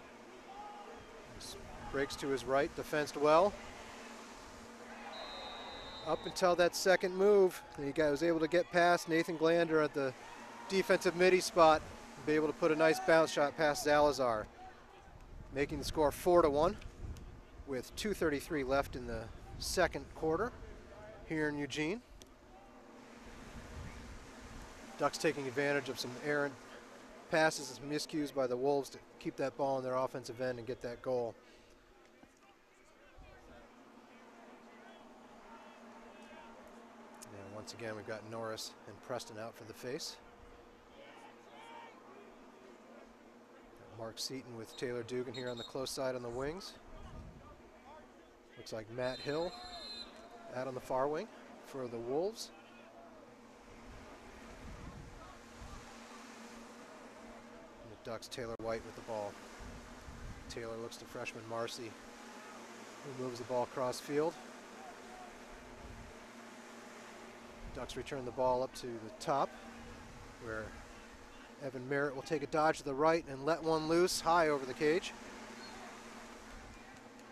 Breaks to his right, defensed well. Up until that second move, the guy was able to get past Nathan Glander at the defensive midi spot and be able to put a nice bounce shot past Zalazar, making the score 4-1 with 2:33 left in the second quarter here in Eugene. Ducks taking advantage of some errant passes and miscues by the Wolves to keep that ball in their offensive end and get that goal. And once again, we've got Norris and Preston out for the face. Got Mark Seaton with Taylor Dugan here on the close side on the wings. Looks like Matt Hill out on the far wing for the Wolves. Ducks, Taylor White with the ball. Taylor looks to freshman Marcy, who moves the ball across field. Ducks return the ball up to the top, where Evan Merritt will take a dodge to the right and let one loose high over the cage.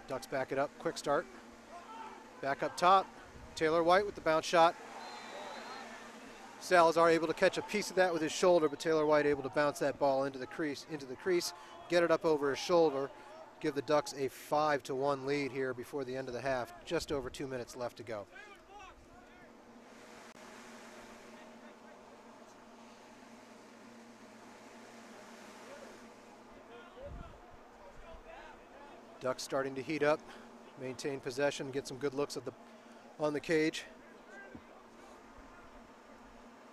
Ducks back it up, quick start. Back up top, Taylor White with the bounce shot. Salazar able to catch a piece of that with his shoulder, but Taylor White able to bounce that ball into the crease, get it up over his shoulder, give the Ducks a 5-1 lead here before the end of the half. Just over 2 minutes left to go. Ducks starting to heat up, maintain possession, get some good looks at on the cage.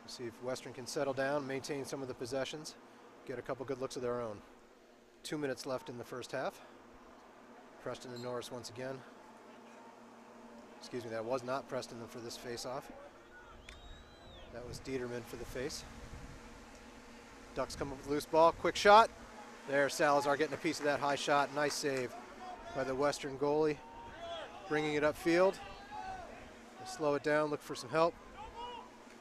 See if Western can settle down, maintain some of the possessions, get a couple good looks of their own. 2 minutes left in the first half. Preston and Norris once again. Excuse me, that was not Preston for this face-off. That was Dieterman for the face. Ducks come up with loose ball, quick shot. There, Salazar getting a piece of that high shot. Nice save by the Western goalie. Bringing it upfield. They slow it down, look for some help.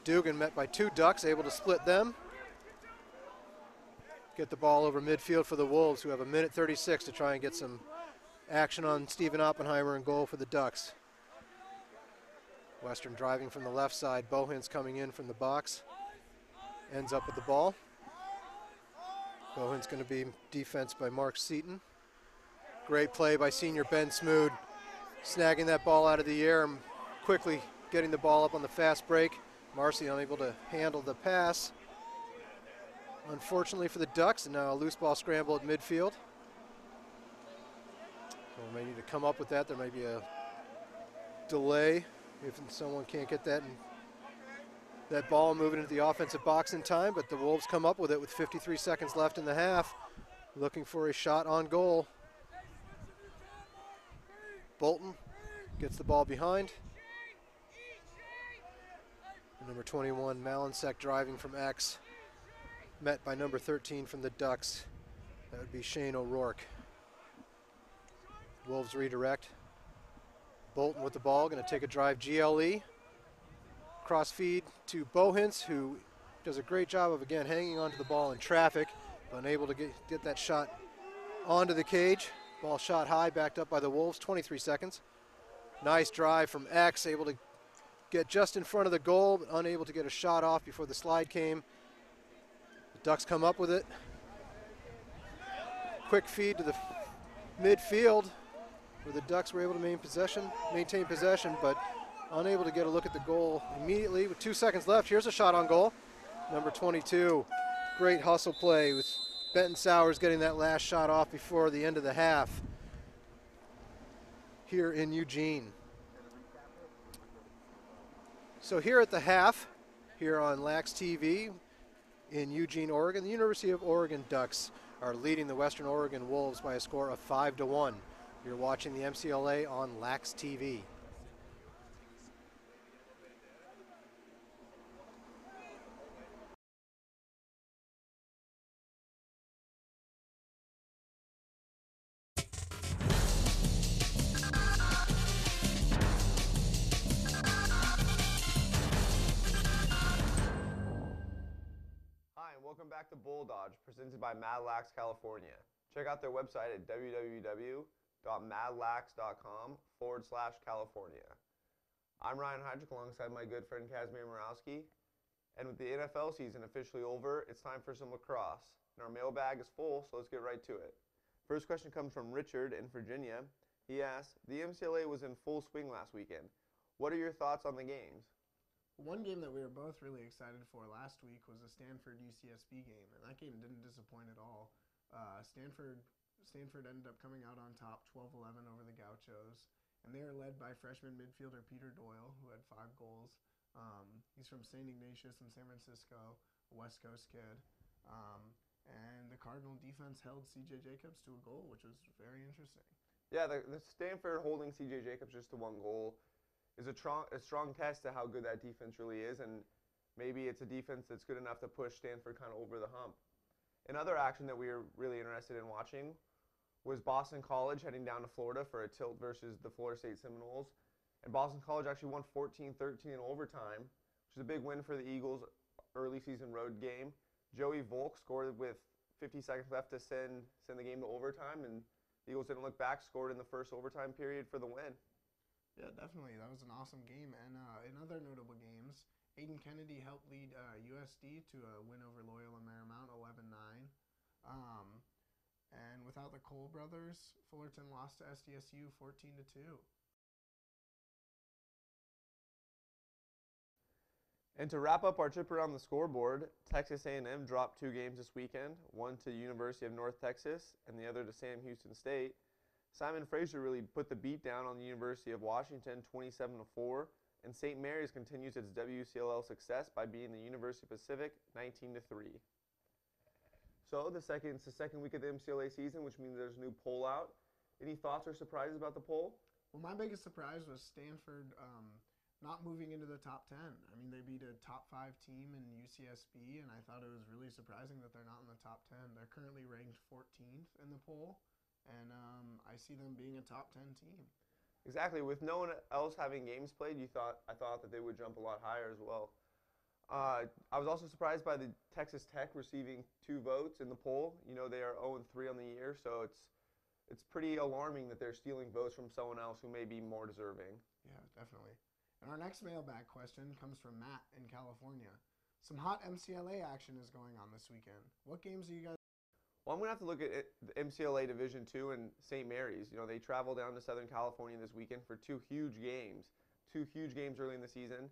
Dugan met by two Ducks, able to split them. Get the ball over midfield for the Wolves, who have 1:36 to try and get some action on Stephen Oppenheimer in goal for the Ducks. Western driving from the left side. Bohens coming in from the box. Ends up with the ball. Bohen's going to be defense by Mark Seaton. Great play by senior Ben Smood, snagging that ball out of the air and quickly getting the ball up on the fast break. Marcy unable to handle the pass. Unfortunately for the Ducks, and now a loose ball scramble at midfield. So we may need to come up with that. There may be a delay if someone can't get that ball moving into the offensive box in time, but the Wolves come up with it with 53 seconds left in the half, looking for a shot on goal. Bolton gets the ball behind. Number 21, Malinsek driving from X, met by number 13 from the Ducks. That would be Shane O'Rourke. Wolves redirect. Bolton with the ball, going to take a drive GLE. Cross feed to Bohens, who does a great job of, again, hanging onto the ball in traffic, but unable to get that shot onto the cage. Ball shot high, backed up by the Wolves, 23 seconds. Nice drive from X, able to get just in front of the goal, but unable to get a shot off before the slide came. The Ducks come up with it. Quick feed to the midfield, where the Ducks were able to maintain possession, but unable to get a look at the goal immediately. With 2 seconds left, here's a shot on goal. Number 22, great hustle play with Benton Sowers getting that last shot off before the end of the half here in Eugene. So here at the half, here on Lax TV in Eugene, Oregon, the University of Oregon Ducks are leading the Western Oregon Wolves by a score of 5-1. You're watching the MCLA on Lax TV. Welcome back to Bull Dodge, presented by Mad Lax California. Check out their website at www.madlax.com/California. I'm Ryan Heydrich alongside my good friend Kazmir Morawski. And with the NFL season officially over, it's time for some lacrosse. And our mailbag is full, so let's get right to it. First question comes from Richard in Virginia. He asks, the MCLA was in full swing last weekend. What are your thoughts on the games? One game that we were both really excited for last week was the Stanford-UCSB game, and that game didn't disappoint at all. Stanford ended up coming out on top 12-11 over the Gauchos, and they are led by freshman midfielder Peter Doyle, who had 5 goals. He's from St. Ignatius in San Francisco, a West Coast kid. And the Cardinal defense held C.J. Jacobs to a goal, which was very interesting. Yeah, the Stanford holding C.J. Jacobs just to 1 goal is a strong test to how good that defense really is, and maybe it's a defense that's good enough to push Stanford kind of over the hump. Another action that we were really interested in watching was Boston College heading down to Florida for a tilt versus the Florida State Seminoles. And Boston College actually won 14-13 in overtime, which is a big win for the Eagles' early season road game. Joey Volk scored with 50 seconds left to send the game to overtime, and the Eagles didn't look back, scored in the first overtime period for the win. Yeah, definitely. That was an awesome game. And in other notable games, Aiden Kennedy helped lead USD to a win over Loyola Marymount, 11-9. And without the Cole brothers, Fullerton lost to SDSU 14-2. And to wrap up our trip around the scoreboard, Texas A&M dropped 2 games this weekend, one to University of North Texas and the other to Sam Houston State. Simon Fraser really put the beat down on the University of Washington 27-4, and St. Mary's continues its WCLL success by beating the University of Pacific 19-3. So it's the second week of the MCLA season, which means there's a new poll out. Any thoughts or surprises about the poll? Well, my biggest surprise was Stanford not moving into the top 10. I mean, they beat a top 5 team in UCSB, and I thought it was really surprising that they're not in the top 10. They're currently ranked 14th in the poll, and I see them being a top 10 team. Exactly. With no one else having games played, I thought that they would jump a lot higher as well. I was also surprised by the Texas Tech receiving 2 votes in the poll. You know, they are 0-3 on the year, so it's pretty alarming that they're stealing votes from someone else who may be more deserving. Yeah, definitely. And our next mailbag question comes from Matt in California. Some hot MCLA action is going on this weekend. What games are you guys? Well, I'm going to have to look at the MCLA Division II and St. Mary's. You know, they travel down to Southern California this weekend for 2 huge games. 2 huge games early in the season.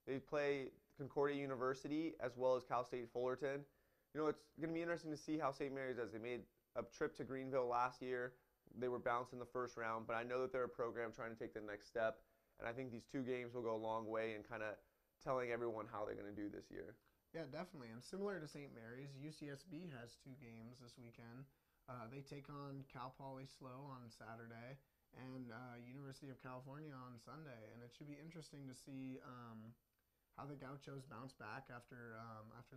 They play Concordia University as well as Cal State Fullerton. You know, it's going to be interesting to see how St. Mary's does. They made a trip to Greenville last year. They were bounced in the first round, but I know that they're a program trying to take the next step. And I think these 2 games will go a long way in kind of telling everyone how they're going to do this year. Yeah, definitely. And similar to St. Mary's, UCSB has 2 games this weekend. They take on Cal Poly Slow on Saturday and University of California on Sunday. And it should be interesting to see how the Gauchos bounce back after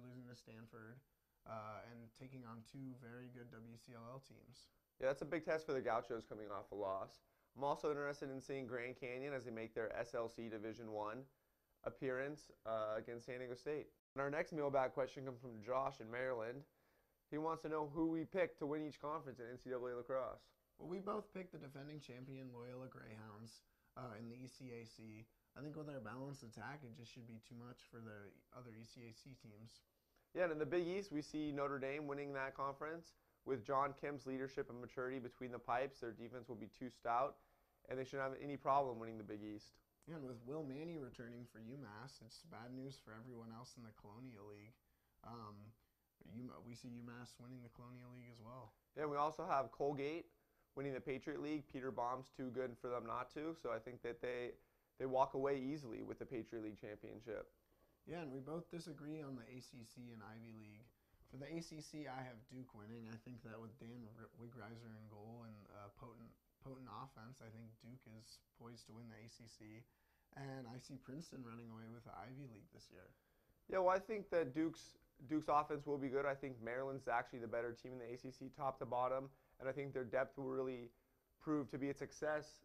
losing to Stanford and taking on 2 very good WCLL teams. Yeah, that's a big test for the Gauchos coming off a loss. I'm also interested in seeing Grand Canyon as they make their SLC Division I appearance against San Diego State. And our next mailbag question comes from Josh in Maryland. He wants to know who we picked to win each conference in NCAA lacrosse. Well, we both picked the defending champion Loyola Greyhounds in the ECAC. I think with our balanced attack, it just should be too much for the other ECAC teams. Yeah, and in the Big East, we see Notre Dame winning that conference. With John Kim's leadership and maturity between the pipes, their defense will be too stout, and they shouldn't have any problem winning the Big East. Yeah, and with Will Manny returning for UMass, it's bad news for everyone else in the Colonial League. We see UMass winning the Colonial League as well. Yeah, we also have Colgate winning the Patriot League. Peter Baum's too good for them not to, so I think that they walk away easily with the Patriot League championship. Yeah, and we both disagree on the ACC and Ivy League. For the ACC, I have Duke winning. I think that with Dan Wigreiser in goal and potent offense, I think Duke is poised to win the ACC. And I see Princeton running away with the Ivy League this year. Yeah, well, I think that Duke's offense will be good. I think Maryland's actually the better team in the ACC, top to bottom, and I think their depth will really prove to be a success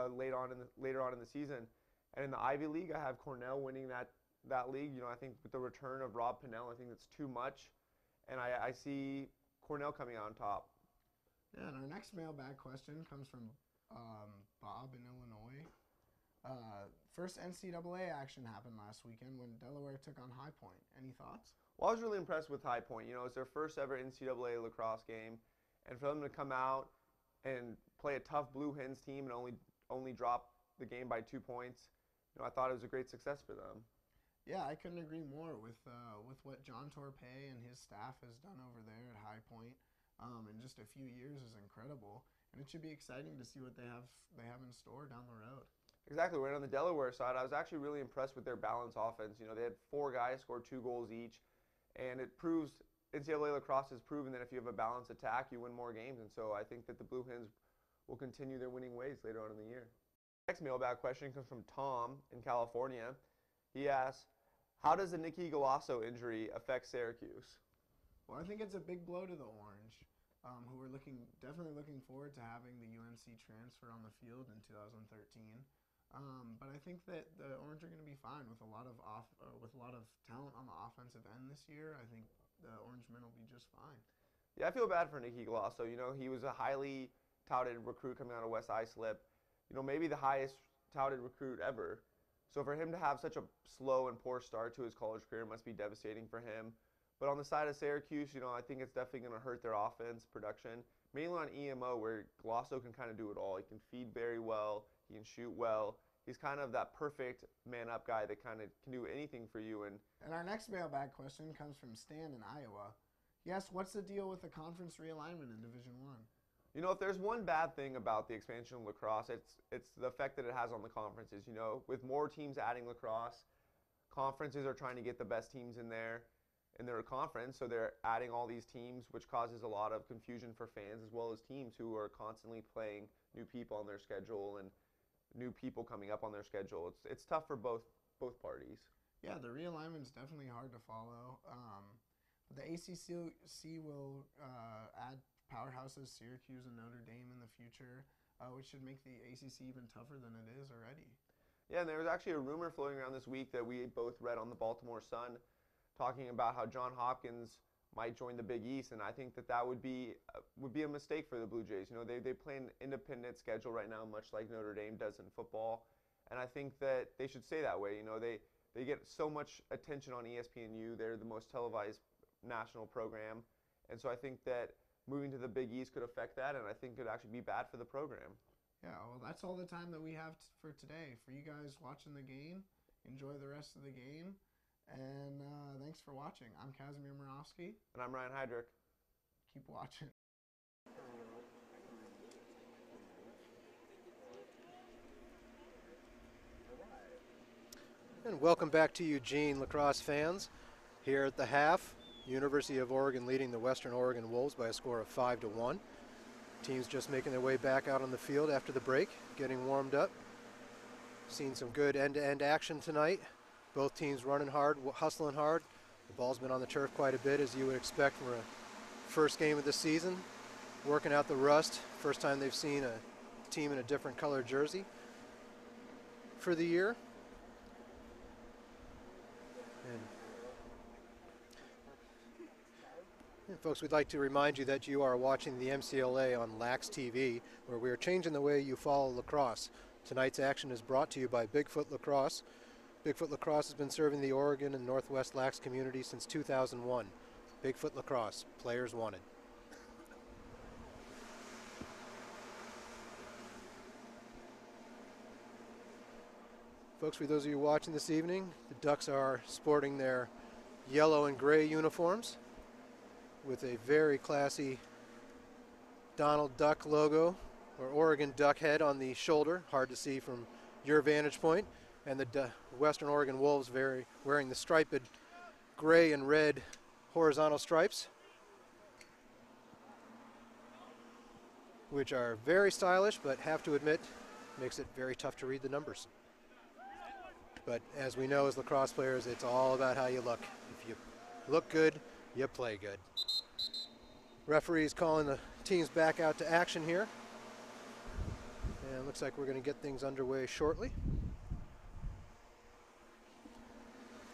later on in the season. And in the Ivy League, I have Cornell winning that league. You know, I think with the return of Rob Pennell, I think that's too much. And I see Cornell coming out on top. Yeah, and our next mailbag question comes from Bob in Illinois. First NCAA action happened last weekend when Delaware took on High Point. Any thoughts? Well, I was really impressed with High Point. You know, it's their first ever NCAA lacrosse game. And for them to come out and play a tough Blue Hens team and only drop the game by 2 points, you know, I thought it was a great success for them. Yeah, I couldn't agree more with what John Torpey and his staff has done over there at High Point in just a few years is incredible, and it should be exciting to see what they have in store down the road. Exactly. Right on the Delaware side, I was actually really impressed with their balanced offense. You know, they had 4 guys score 2 goals each, and it proves NCAA lacrosse has proven that if you have a balanced attack, you win more games, and so I think that the Blue Hens will continue their winning ways later on in the year. Next mailbag question comes from Tom in California. He asks, how does the Nicky Galasso injury affect Syracuse? Well, I think it's a big blow to the Orange, who are definitely looking forward to having the UNC transfer on the field in 2013. But I think that the Orange are going to be fine with a lot of talent on the offensive end this year. I think the Orange men will be just fine. Yeah, I feel bad for Nicky Galasso. You know, he was a highly touted recruit coming out of West Islip. You know, maybe the highest touted recruit ever. So for him to have such a slow and poor start to his college career must be devastating for him. But on the side of Syracuse, you know, I think it's definitely going to hurt their offense production, mainly on EMO, where Galasso can kind of do it all. He can feed very well. He can shoot well. He's kind of that perfect man-up guy that kind of can do anything for you. And our next mailbag question comes from Stan in Iowa. He asks, what's the deal with the conference realignment in Division I? You know, if there's one bad thing about the expansion of lacrosse, it's the effect that it has on the conferences. You know, with more teams adding lacrosse, conferences are trying to get the best teams in their conference, so they're adding all these teams, which causes a lot of confusion for fans as well as teams who are constantly playing new people on their schedule and new people coming up on their schedule. It's tough for both parties. Yeah, the realignment's definitely hard to follow. But the ACC will add powerhouses Syracuse and Notre Dame in the future, which should make the ACC even tougher than it is already. Yeah, and there was actually a rumor floating around this week that we both read on the Baltimore Sun, talking about how John Hopkins might join the Big East, and I think that would be a mistake for the Blue Jays. You know, they play an independent schedule right now, much like Notre Dame does in football, and I think that they should stay that way. You know, they get so much attention on ESPNU. They're the most televised national program, and so I think that moving to the Big East could affect that, and I think it could actually be bad for the program. Yeah, well, that's all the time that we have for today. For you guys watching the game, enjoy the rest of the game. And thanks for watching. I'm Kazimir Murawski. And I'm Ryan Heydrich. Keep watching. And welcome back to Eugene lacrosse fans. Here at the half, University of Oregon leading the Western Oregon Wolves by a score of 5-1. Teams just making their way back out on the field after the break, getting warmed up. Seen some good end-to-end action tonight. Both teams running hard, hustling hard. The ball's been on the turf quite a bit, as you would expect from a first game of the season. Working out the rust. First time they've seen a team in a different color jersey for the year. And folks, we'd like to remind you that you are watching the MCLA on Lax TV, where we are changing the way you follow lacrosse. Tonight's action is brought to you by Bigfoot Lacrosse. Bigfoot Lacrosse has been serving the Oregon and Northwest Lax community since 2001. Bigfoot Lacrosse, players wanted. Folks, for those of you watching this evening, the Ducks are sporting their yellow and gray uniforms with a very classy Donald Duck logo, or Oregon Duck head on the shoulder, hard to see from your vantage point. And the Western Oregon Wolves wearing the striped gray and red horizontal stripes, which are very stylish, but have to admit, makes it very tough to read the numbers. But as we know as lacrosse players, it's all about how you look. If you look good, you play good. Referee's calling the teams back out to action here. And it looks like we're going to get things underway shortly.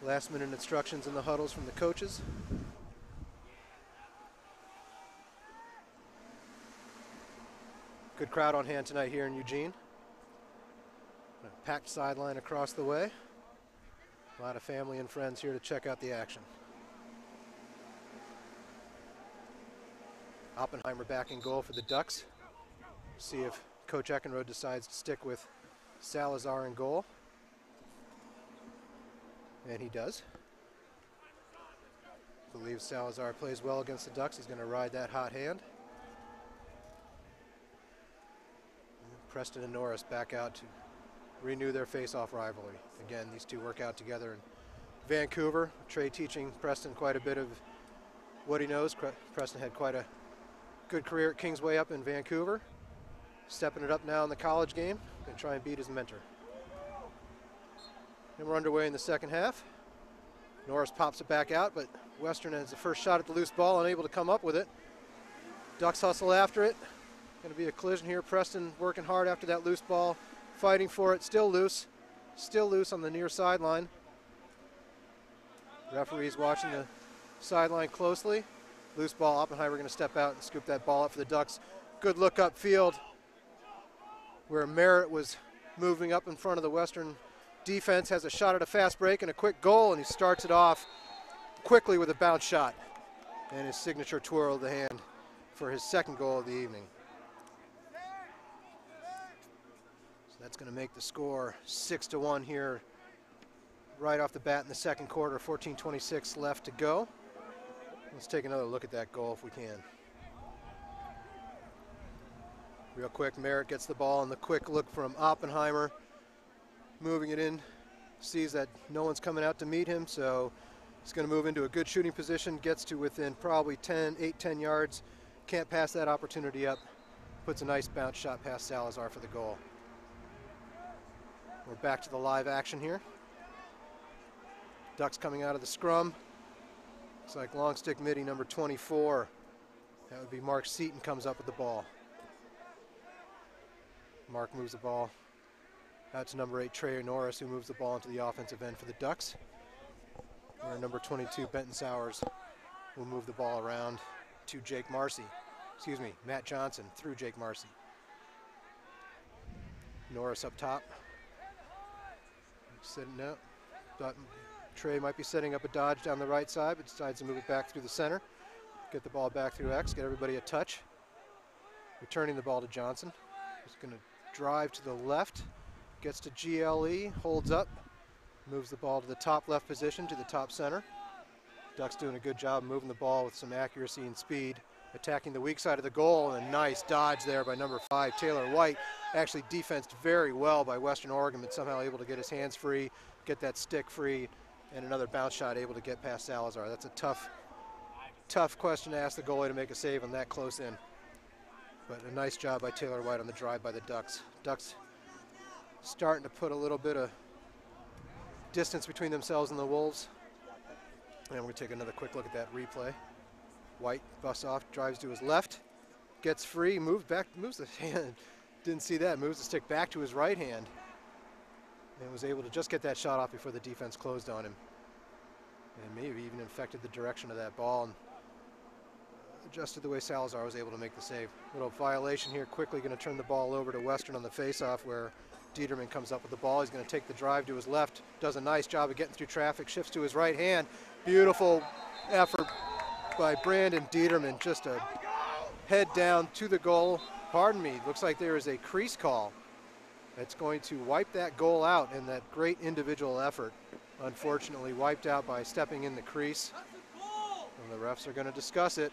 Last minute instructions in the huddles from the coaches. Good crowd on hand tonight here in Eugene. A packed sideline across the way. A lot of family and friends here to check out the action. Oppenheimer back in goal for the Ducks. See if Coach Eckenrode decides to stick with Salazar in goal. And he does. Believes Salazar plays well against the Ducks. He's going to ride that hot hand. And Preston and Norris back out to renew their face-off rivalry. Again, these two work out together in Vancouver. Trey teaching Preston quite a bit of what he knows. Preston had quite a good career at Kingsway up in Vancouver. Stepping it up now in the college game. Going to try and beat his mentor. And we're underway in the second half. Norris pops it back out, but Western has the first shot at the loose ball, unable to come up with it. Ducks hustle after it. Going to be a collision here. Preston working hard after that loose ball, fighting for it. Still loose on the near sideline. Referee's watching the sideline closely. Loose ball. Oppenheimer going to step out and scoop that ball up for the Ducks. Good look upfield, where Merritt was moving up in front of the Western defense, has a shot at a fast break and a quick goal, and he starts it off quickly with a bounce shot and his signature twirl of the hand for his second goal of the evening. So that's going to make the score 6-1 here right off the bat in the second quarter. 14:26 left to go. Let's take another look at that goal if we can. Real quick, Merritt gets the ball, and the quick look from Oppenheimer. Moving it in, sees that no one's coming out to meet him, so he's going to move into a good shooting position, gets to within probably 8-10 yards. Can't pass that opportunity up. puts a nice bounce shot past Salazar for the goal. We're back to the live action here. Ducks coming out of the scrum. Looks like long stick midi number 24. That would be Mark Seaton comes up with the ball. Mark moves the ball out to number 8, Trey Norris, who moves the ball into the offensive end for the Ducks. Where number 22, Benton Sowers, will move the ball around to Jake Marcy. Excuse me, Matt Johnson through Jake Marcy. Norris up top. Sitting out. Thought Trey might be setting up a dodge down the right side, but decides to move it back through the center. Get the ball back through X, get everybody a touch. Returning the ball to Johnson. He's going to drive to the left. Gets to GLE, holds up. Moves the ball to the top left position, to the top center. Ducks doing a good job moving the ball with some accuracy and speed. Attacking the weak side of the goal, and a nice dodge there by number 5, Taylor White. Actually defensed very well by Western Oregon, but somehow able to get his hands free, get that stick free, and another bounce shot able to get past Salazar. That's a tough question to ask the goalie to make a save on that close in. But a nice job by Taylor White on the drive by the Ducks. Ducks starting to put a little bit of distance between themselves and the Wolves. And we're going to take another quick look at that replay. White busts off, drives to his left, gets free, moves back, moves the hand. Didn't see that, moves the stick back to his right hand. And was able to just get that shot off before the defense closed on him. And maybe even infected the direction of that ball and adjusted the way Salazar was able to make the save. Little violation here, quickly going to turn the ball over to Western on the faceoff where Dieterman comes up with the ball. He's going to take the drive to his left, does a nice job of getting through traffic, shifts to his right hand. Beautiful effort by Brandon Dieterman, just a head down to the goal. Pardon me, looks like there is a crease call that's going to wipe that goal out, and that great individual effort unfortunately wiped out by stepping in the crease. And the refs are going to discuss it.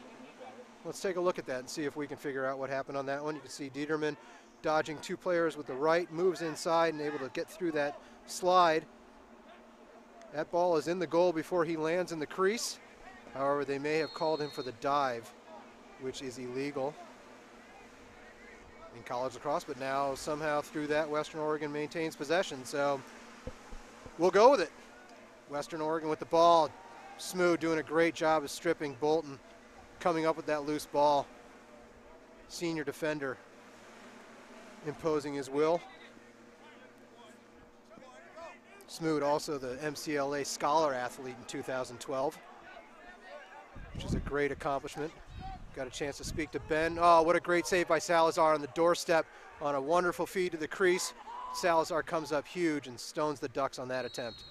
Let's take a look at that and see if we can figure out what happened on that one. You can see Dieterman dodging two players with the right, moves inside and able to get through that slide. That ball is in the goal before he lands in the crease. However, they may have called him for the dive, which is illegal in college lacrosse, but now somehow through that Western Oregon maintains possession, so we'll go with it. Western Oregon with the ball. Smoot doing a great job of stripping Bolton, coming up with that loose ball. Senior defender imposing his will. Smoot also the MCLA Scholar Athlete in 2012, which is a great accomplishment. Got a chance to speak to Ben. Oh, what a great save by Salazar on the doorstep on a wonderful feed to the crease. Salazar comes up huge and stones the Ducks on that attempt.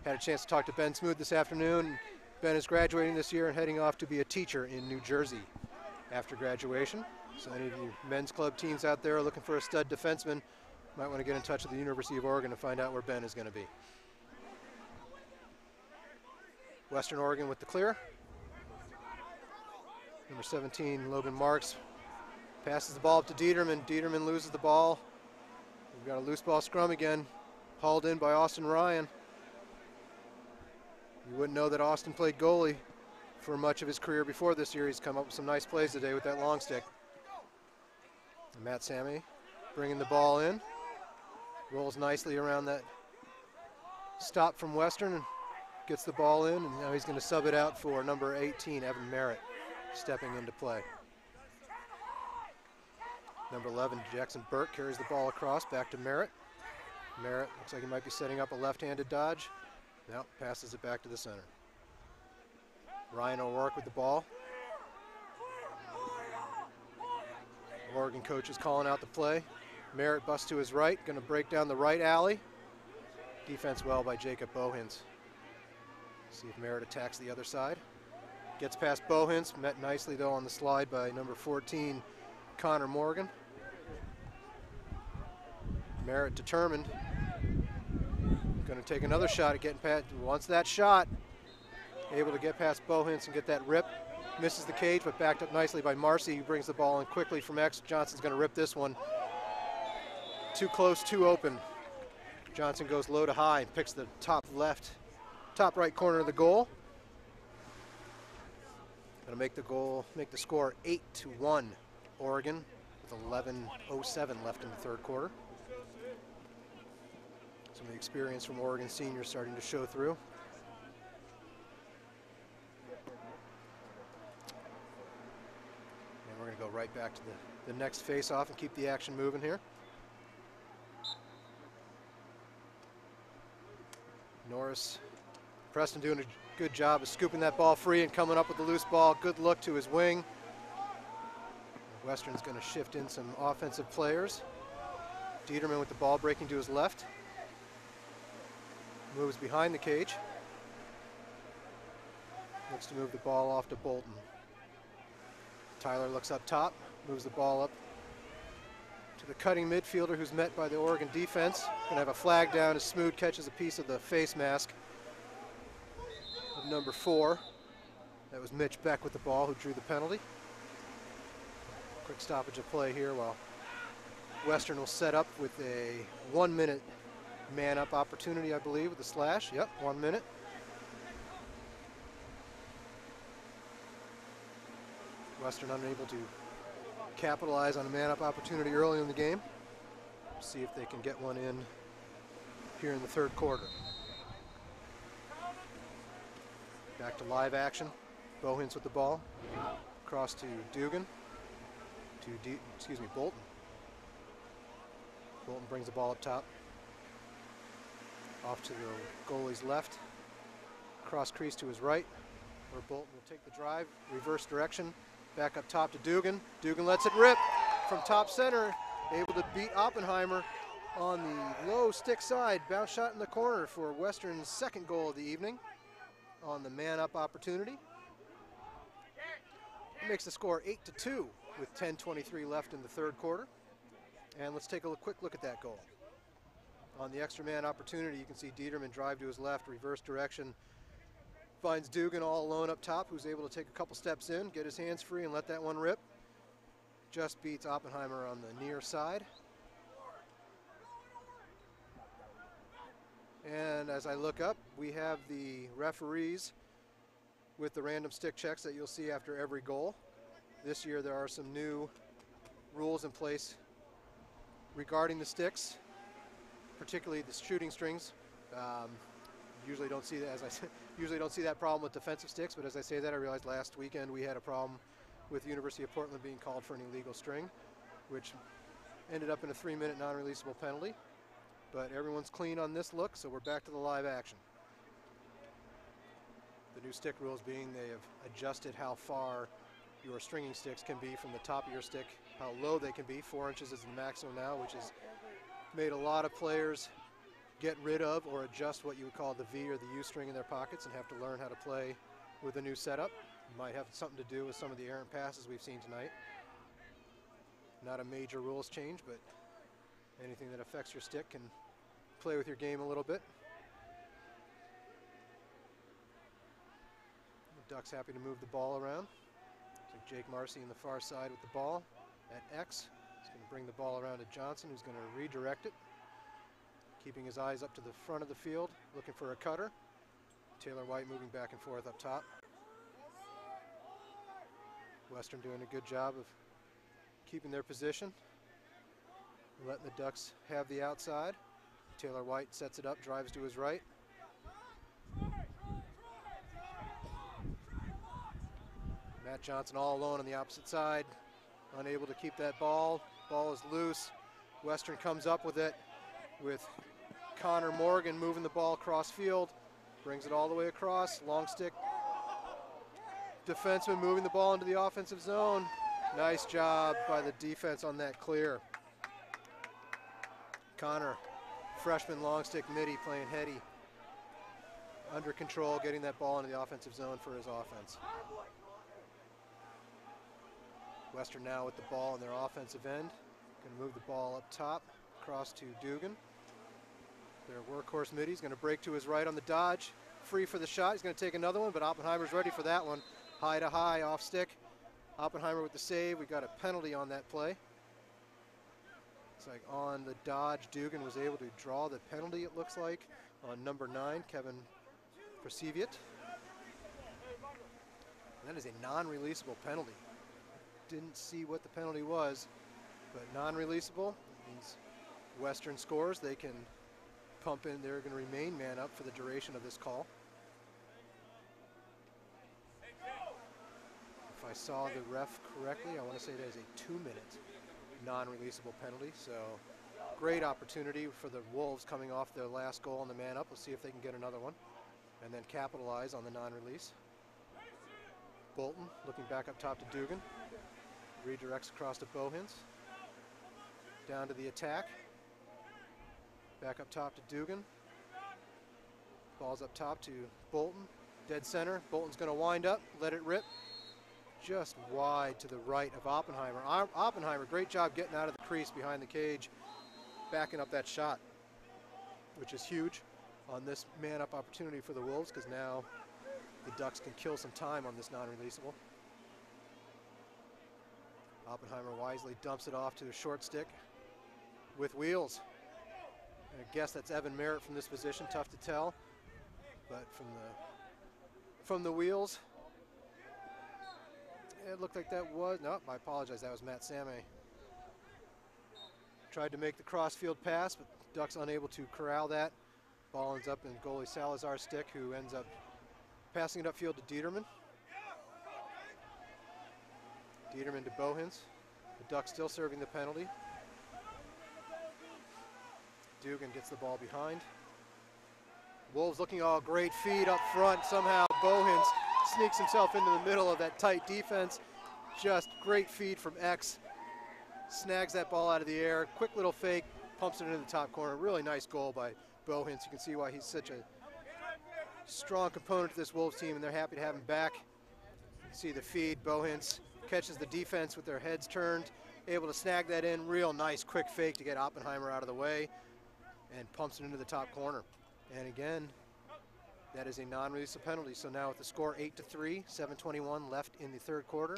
Had a chance to talk to Ben Smoot this afternoon. Ben is graduating this year and heading off to be a teacher in New Jersey after graduation. So any of you men's club teams out there looking for a stud defenseman might want to get in touch with the University of Oregon to find out where Ben is going to be. Western Oregon with the clear. Number 17, Logan Marks, passes the ball up to Dieterman. Dieterman loses the ball. We've got a loose ball scrum again, hauled in by Austin Ryan. You wouldn't know that Austin played goalie for much of his career before this year. He's come up with some nice plays today with that long stick. And Matt Sammy bringing the ball in. Rolls nicely around that stop from Western and gets the ball in, and now he's going to sub it out for number 18, Evan Merritt, stepping into play. Number 11, Jackson Burke carries the ball across, back to Merritt. Merritt looks like he might be setting up a left-handed dodge. Now passes it back to the center. Ryan O'Rourke with the ball. Oregon coach is calling out the play. Merritt busts to his right, going to break down the right alley. Defense well by Jacob Bohins. See if Merritt attacks the other side. Gets past Bohins, met nicely though on the slide by number 14, Connor Morgan. Merritt determined. Going to take another shot at getting past, wants that shot. Able to get past Bohins and get that rip. Misses the cage, but backed up nicely by Marcy, who brings the ball in quickly from X. Johnson's going to rip this one. Too close, too open. Johnson goes low to high and picks the top right corner of the goal. Gonna make the score 8-1 Oregon with 11:07 left in the third quarter. Some of the experience from Oregon seniors starting to show through. And we're gonna go right back to the next face-off and keep the action moving here. Norris, Preston doing a good job of scooping that ball free and coming up with the loose ball. Good look to his wing. Western's going to shift in some offensive players. Dieterman with the ball breaking to his left. Moves behind the cage. Looks to move the ball off to Bolton. Tyler looks up top, moves the ball up to the cutting midfielder who's met by the Oregon defense. Gonna have a flag down as Smoot catches a piece of the face mask of number 4. That was Mitch Beck with the ball who drew the penalty. Quick stoppage of play here while Western will set up with a 1-minute man-up opportunity, I believe, with the slash. Yep, 1 minute. Western unable to capitalize on a man-up opportunity early in the game. See if they can get one in here in the third quarter. Back to live action. Bohins with the ball. Cross to Dugan. Bolton. Bolton brings the ball up top. Off to the goalie's left. Cross crease to his right, where Bolton will take the drive, reverse direction. Back up top to Dugan. Dugan lets it rip from top center. Able to beat Oppenheimer on the low stick side. Bounce shot in the corner for Western's second goal of the evening on the man-up opportunity. It makes the score 8-2 with 10:23 left in the third quarter. And let's take a quick look at that goal. On the extra man opportunity, you can see Dieterman drive to his left, reverse direction. Finds Dugan all alone up top, who's able to take a couple steps in, get his hands free, and let that one rip. Just beats Oppenheimer on the near side. And as I look up, we have the referees with the random stick checks that you'll see after every goal. This year there are some new rules in place regarding the sticks, particularly the shooting strings. Usually don't see that, as I said, usually don't see that problem with defensive sticks, but as I say that, I realized last weekend we had a problem with the University of Portland being called for an illegal string, which ended up in a 3-minute non-releasable penalty. But everyone's clean on this look, so we're back to the live action. The new stick rules being they have adjusted how far your stringing sticks can be from the top of your stick, how low they can be. 4 inches is the maximum now, which has made a lot of players get rid of or adjust what you would call the V or the U string in their pockets and have to learn how to play with a new setup. Might have something to do with some of the errant passes we've seen tonight. Not a major rules change, but anything that affects your stick can play with your game a little bit. The Ducks happy to move the ball around. So Jake Marcy in the far side with the ball at X. He's going to bring the ball around to Johnson, who's going to redirect it. Keeping his eyes up to the front of the field, looking for a cutter. Taylor White moving back and forth up top. Western doing a good job of keeping their position, letting the Ducks have the outside. Taylor White sets it up, drives to his right. Matt Johnson all alone on the opposite side, unable to keep that ball. Ball is loose. Western comes up with it with Connor Morgan moving the ball across field, brings it all the way across, long stick. Defenseman moving the ball into the offensive zone. Nice job by the defense on that clear. Connor, freshman long stick midi playing heady. Under control, getting that ball into the offensive zone for his offense. Western now with the ball on their offensive end. Going to move the ball up top, across to Dugan. Their workhorse middy's going to break to his right on the dodge. Free for the shot. He's going to take another one, but Oppenheimer's ready for that one. High to high, off stick. Oppenheimer with the save. We got a penalty on that play. It's like on the dodge, Dugan was able to draw the penalty, it looks like, on number 9, Kevin Perseviet. And that is a non-releasable penalty. Didn't see what the penalty was, but non-releasable means Western scores. They can pump in. They're going to remain man up for the duration of this call. If I saw the ref correctly, I want to say that is a 2-minute non-releasable penalty. So great opportunity for the Wolves coming off their last goal on the man up. We'll see if they can get another one and then capitalize on the non-release. Bolton looking back up top to Dugan. Redirects across to Bohins. Down to the attack. Back up top to Dugan. Ball's up top to Bolton. Dead center. Bolton's going to wind up, let it rip. Just wide to the right of Oppenheimer. Oppenheimer, great job getting out of the crease behind the cage, backing up that shot, which is huge on this man-up opportunity for the Wolves, because now the Ducks can kill some time on this non-releasable. Oppenheimer wisely dumps it off to a short stick with wheels. And I guess that's Evan Merritt from this position, tough to tell, but from the wheels, it looked like that was, no, I apologize, that was Matt Samé. Tried to make the crossfield pass, but Ducks unable to corral that. Ball ends up in goalie Salazar's stick, who ends up passing it upfield to Dieterman. Dieterman to Bohins. The Ducks still serving the penalty. Dugan gets the ball behind. Wolves looking all great feed up front. Somehow Bohins sneaks himself into the middle of that tight defense. Just great feed from X. Snags that ball out of the air. Quick little fake, pumps it into the top corner. Really nice goal by Bohins. You can see why he's such a strong component to this Wolves team, and they're happy to have him back. See the feed. Bohins catches the defense with their heads turned, able to snag that in. Real nice quick fake to get Oppenheimer out of the way, and pumps it into the top corner. And again, that is a non-releasable penalty. So now with the score 8-3, 7:21 left in the third quarter,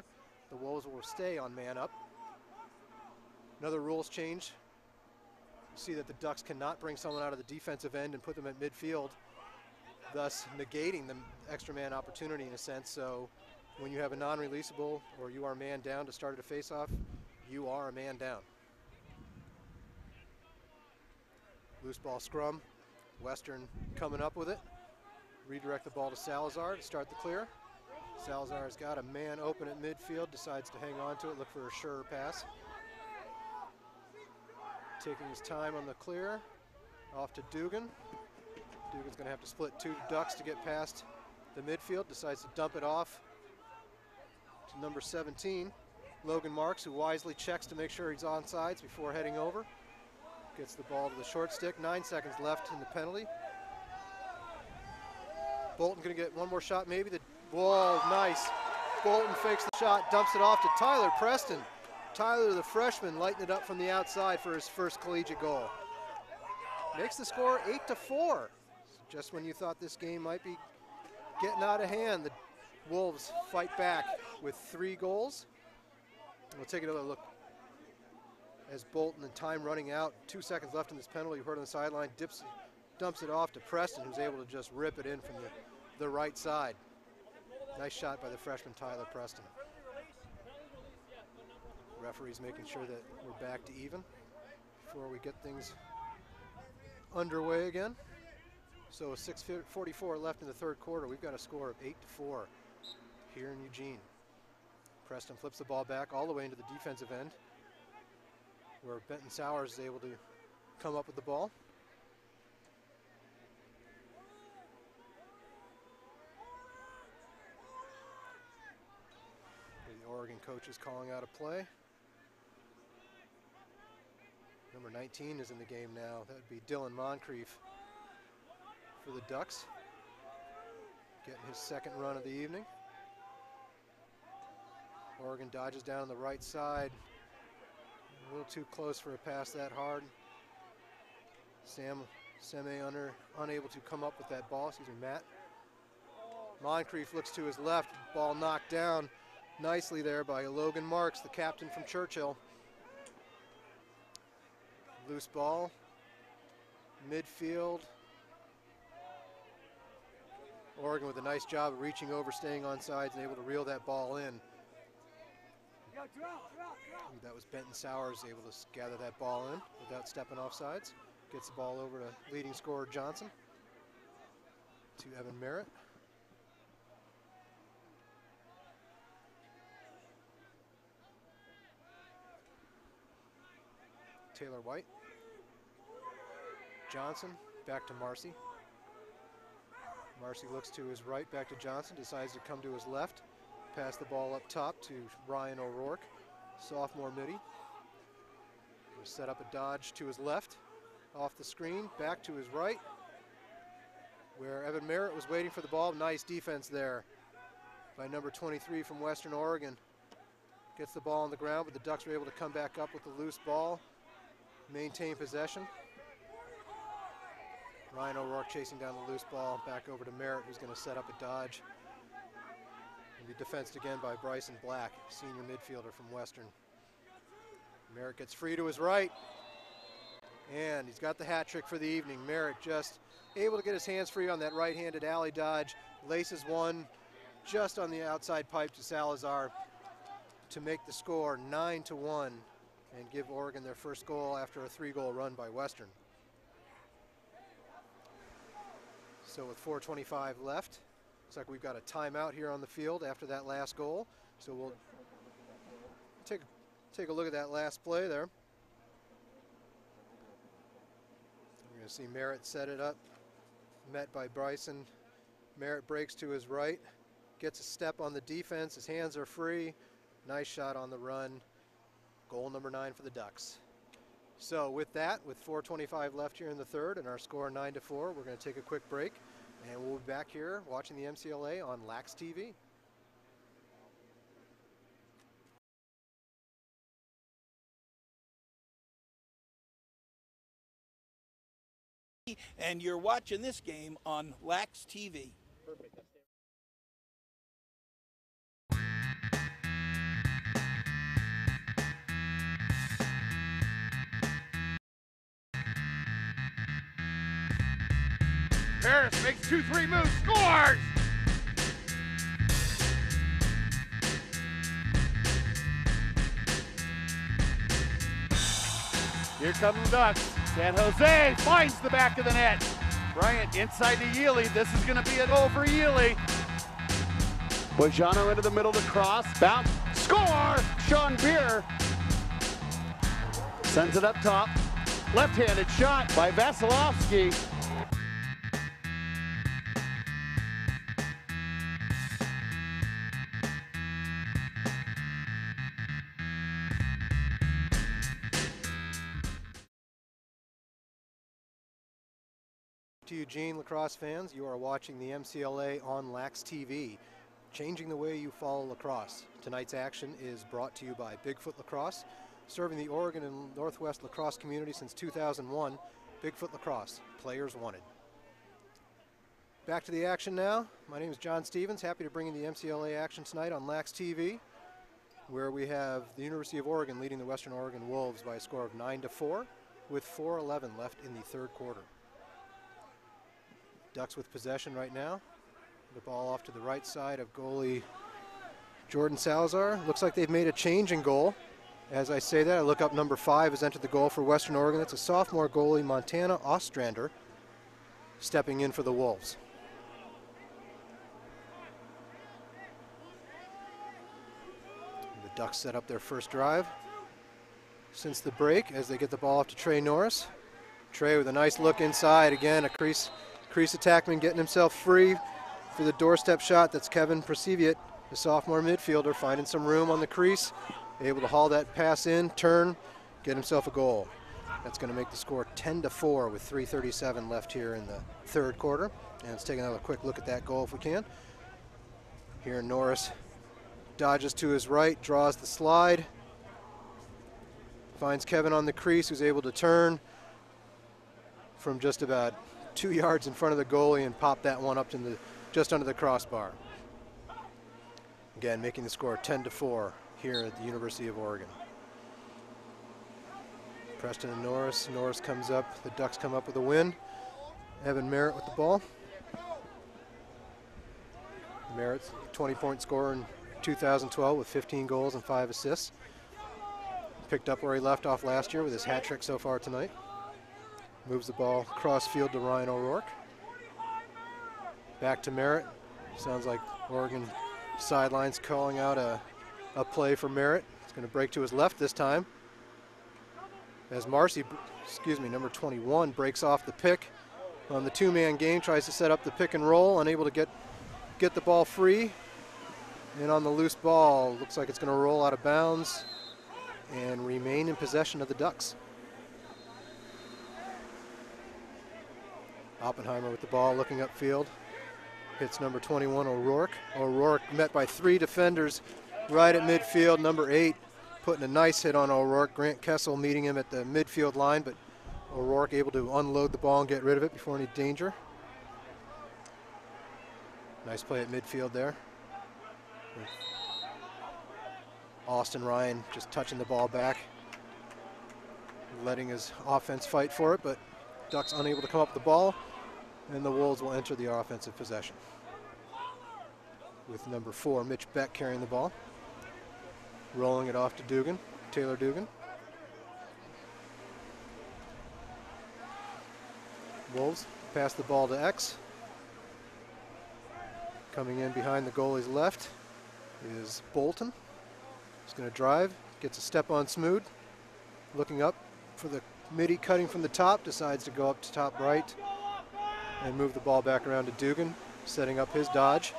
the Wolves will stay on man up. Another rules change. You see that the Ducks cannot bring someone out of the defensive end and put them at midfield, thus negating the extra man opportunity in a sense. So when you have a non-releasable or you are man down to start at a face-off, you are a man down. Loose ball scrum. Western coming up with it. Redirect the ball to Salazar to start the clear. Salazar's got a man open at midfield, decides to hang on to it, look for a surer pass. Taking his time on the clear. Off to Dugan. Dugan's going to have to split two Ducks to get past the midfield. Decides to dump it off to number 17, Logan Marks, who wisely checks to make sure he's onside before heading over. Gets the ball to the short stick. 9 seconds left in the penalty. Bolton going to get one more shot maybe. Whoa, nice. Bolton fakes the shot, dumps it off to Tyler Preston. Tyler, the freshman, lighting it up from the outside for his first collegiate goal. Makes the score 8-4. Just when you thought this game might be getting out of hand, the Wolves fight back with 3 goals. We'll take another look as Bolton, and time running out. 2 seconds left in this penalty. You heard on the sideline, dumps it off to Preston, who's able to just rip it in from the right side. Nice shot by the freshman Tyler Preston. Referee's making sure that we're back to even before we get things underway again. So 6:44 left in the third quarter. We've got a score of 8-4 here in Eugene. Preston flips the ball back all the way into the defensive end, where Benton Sowers is able to come up with the ball. The Oregon coach is calling out a play. Number 19 is in the game now. That would be Dylan Moncrief for the Ducks, getting his second run of the evening. Oregon dodges down on the right side. A little too close for a pass that hard. Seme unable to come up with that ball. Excuse me, Matt. Moncrief looks to his left. Ball knocked down nicely there by Logan Marks, the captain from Churchill. Loose ball, midfield. Oregon with a nice job of reaching over, staying on sides, and able to reel that ball in. That was Benton Sowers able to gather that ball in without stepping off sides. Gets the ball over to leading scorer Johnson, to Evan Merritt. Taylor White. Johnson, back to Marcy. Marcy looks to his right, back to Johnson, decides to come to his left. Pass the ball up top to Ryan O'Rourke, sophomore midi. Set up a dodge to his left, off the screen, back to his right, where Evan Merritt was waiting for the ball. Nice defense there by number 23 from Western Oregon. Gets the ball on the ground, but the Ducks were able to come back up with the loose ball, maintain possession. Ryan O'Rourke chasing down the loose ball, back over to Merritt, who's going to set up a dodge. And be defensed again by Bryson Black, senior midfielder from Western. Merritt gets free to his right, and he's got the hat trick for the evening. Merritt just able to get his hands free on that right-handed alley dodge, laces one just on the outside pipe to Salazar to make the score 9-1 and give Oregon their first goal after a 3-goal run by Western. So with 4:25 left, looks like we've got a timeout here on the field after that last goal. So we'll take a look at that last play there. We're going to see Merritt set it up, met by Bryson. Merritt breaks to his right, gets a step on the defense, his hands are free. Nice shot on the run. Goal number 9 for the Ducks. So with that, with 4:25 left here in the third and our score 9-4, we're going to take a quick break and we'll be back here watching the MCLA on Lax TV. And you're watching this game on Lax TV. Perfect. Harris makes 2-3 moves, scores! Here come the Ducks. San Jose finds the back of the net. Bryant inside to Yealy. This is going to be a goal for Yealy. Bojano into the middle to cross. Bounce. Score! Sean Beer sends it up top. Left-handed shot by Vasilevsky. To Eugene lacrosse fans, you are watching the MCLA on Lax TV, changing the way you follow lacrosse. Tonight's action is brought to you by Bigfoot Lacrosse, serving the Oregon and Northwest lacrosse community since 2001. Bigfoot Lacrosse, players wanted. Back to the action now. My name is John Stevens, happy to bring you the MCLA action tonight on Lax TV, where we have the University of Oregon leading the Western Oregon Wolves by a score of 9-4 with 4:11 left in the third quarter. Ducks with possession right now. The ball off to the right side of goalie Jordan Salazar. Looks like they've made a change in goal. As I say that, I look up number 5 has entered the goal for Western Oregon. That's a sophomore goalie, Montana Ostrander, stepping in for the Wolves. The Ducks set up their first drive since the break as they get the ball off to Trey Norris. Trey with a nice look inside. Again, a crease attackman getting himself free for the doorstep shot. That's Kevin Prasiviet, the sophomore midfielder, finding some room on the crease, able to haul that pass in, turn, get himself a goal. That's going to make the score 10-4 with 3:37 left here in the third quarter. And let's take another quick look at that goal if we can. Here Norris dodges to his right, draws the slide, finds Kevin on the crease, who's able to turn from just about 2 yards in front of the goalie and pop that one up to just under the crossbar. Again, making the score 10-4 here at the University of Oregon. Preston and Norris. Norris comes up. The Ducks come up with a win. Evan Merritt with the ball. Merritt's 20-point scorer in 2012 with 15 goals and 5 assists. Picked up where he left off last year with his hat trick so far tonight. Moves the ball cross field to Ryan O'Rourke. Back to Merritt. Sounds like Oregon sidelines calling out a play for Merritt. It's going to break to his left this time. As number 21, breaks off the pick on the two-man game, tries to set up the pick and roll, unable to get the ball free. And on the loose ball, looks like it's going to roll out of bounds and remain in possession of the Ducks. Oppenheimer with the ball, looking upfield. Hits number 21, O'Rourke. O'Rourke met by 3 defenders right at midfield. Number 8 putting a nice hit on O'Rourke. Grant Kessel meeting him at the midfield line, but O'Rourke able to unload the ball and get rid of it before any danger. Nice play at midfield there. Austin Ryan just touching the ball back, letting his offense fight for it, but Ducks unable to come up with the ball, and the Wolves will enter the offensive possession. With number 4, Mitch Beck, carrying the ball. Rolling it off to Dugan, Taylor Dugan. Wolves pass the ball to X. Coming in behind the goalie's left is Bolton. He's going to drive, gets a step on Smood. Looking up for the midi, cutting from the top, decides to go up to top right and move the ball back around to Dugan, setting up his dodge.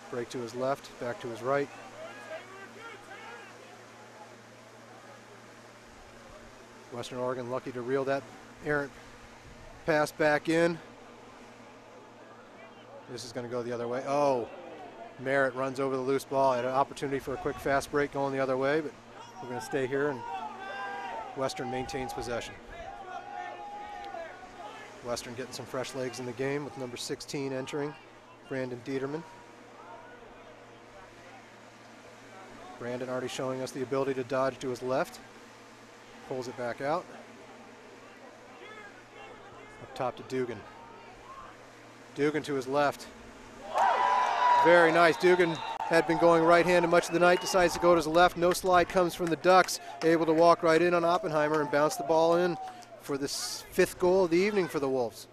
Break to his left, back to his right. Western Oregon lucky to reel that errant pass back in. This is going to go the other way. Oh, Merritt runs over the loose ball. Had an opportunity for a quick fast break going the other way, but we're going to stay here, and Western maintains possession. Western getting some fresh legs in the game with number 16 entering, Brandon Dieterman. Brandon already showing us the ability to dodge to his left. Pulls it back out. Up top to Dugan. Dugan to his left. Very nice. Dugan had been going right-handed much of the night, decides to go to his left. No slide comes from the Ducks. Able to walk right in on Oppenheimer and bounce the ball in for the 5th goal of the evening for the Wolves.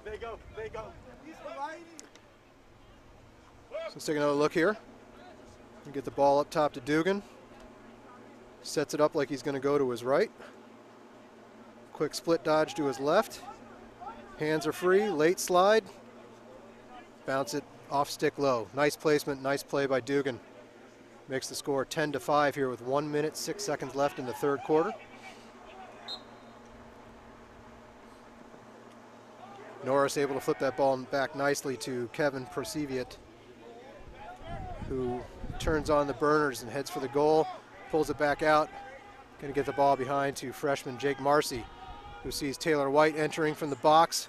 They go. So let's take another look here. And get the ball up top to Dugan. Sets it up like he's going to go to his right. Quick split dodge to his left. Hands are free, late slide. Bounce it off stick low. Nice placement, nice play by Dugan. Makes the score 10-5 here with 1 minute, 6 seconds left in the 3rd quarter. Norris able to flip that ball back nicely to Kevin Perseviat, who turns on the burners and heads for the goal. Pulls it back out. Going to get the ball behind to freshman Jake Marcy, who sees Taylor White entering from the box.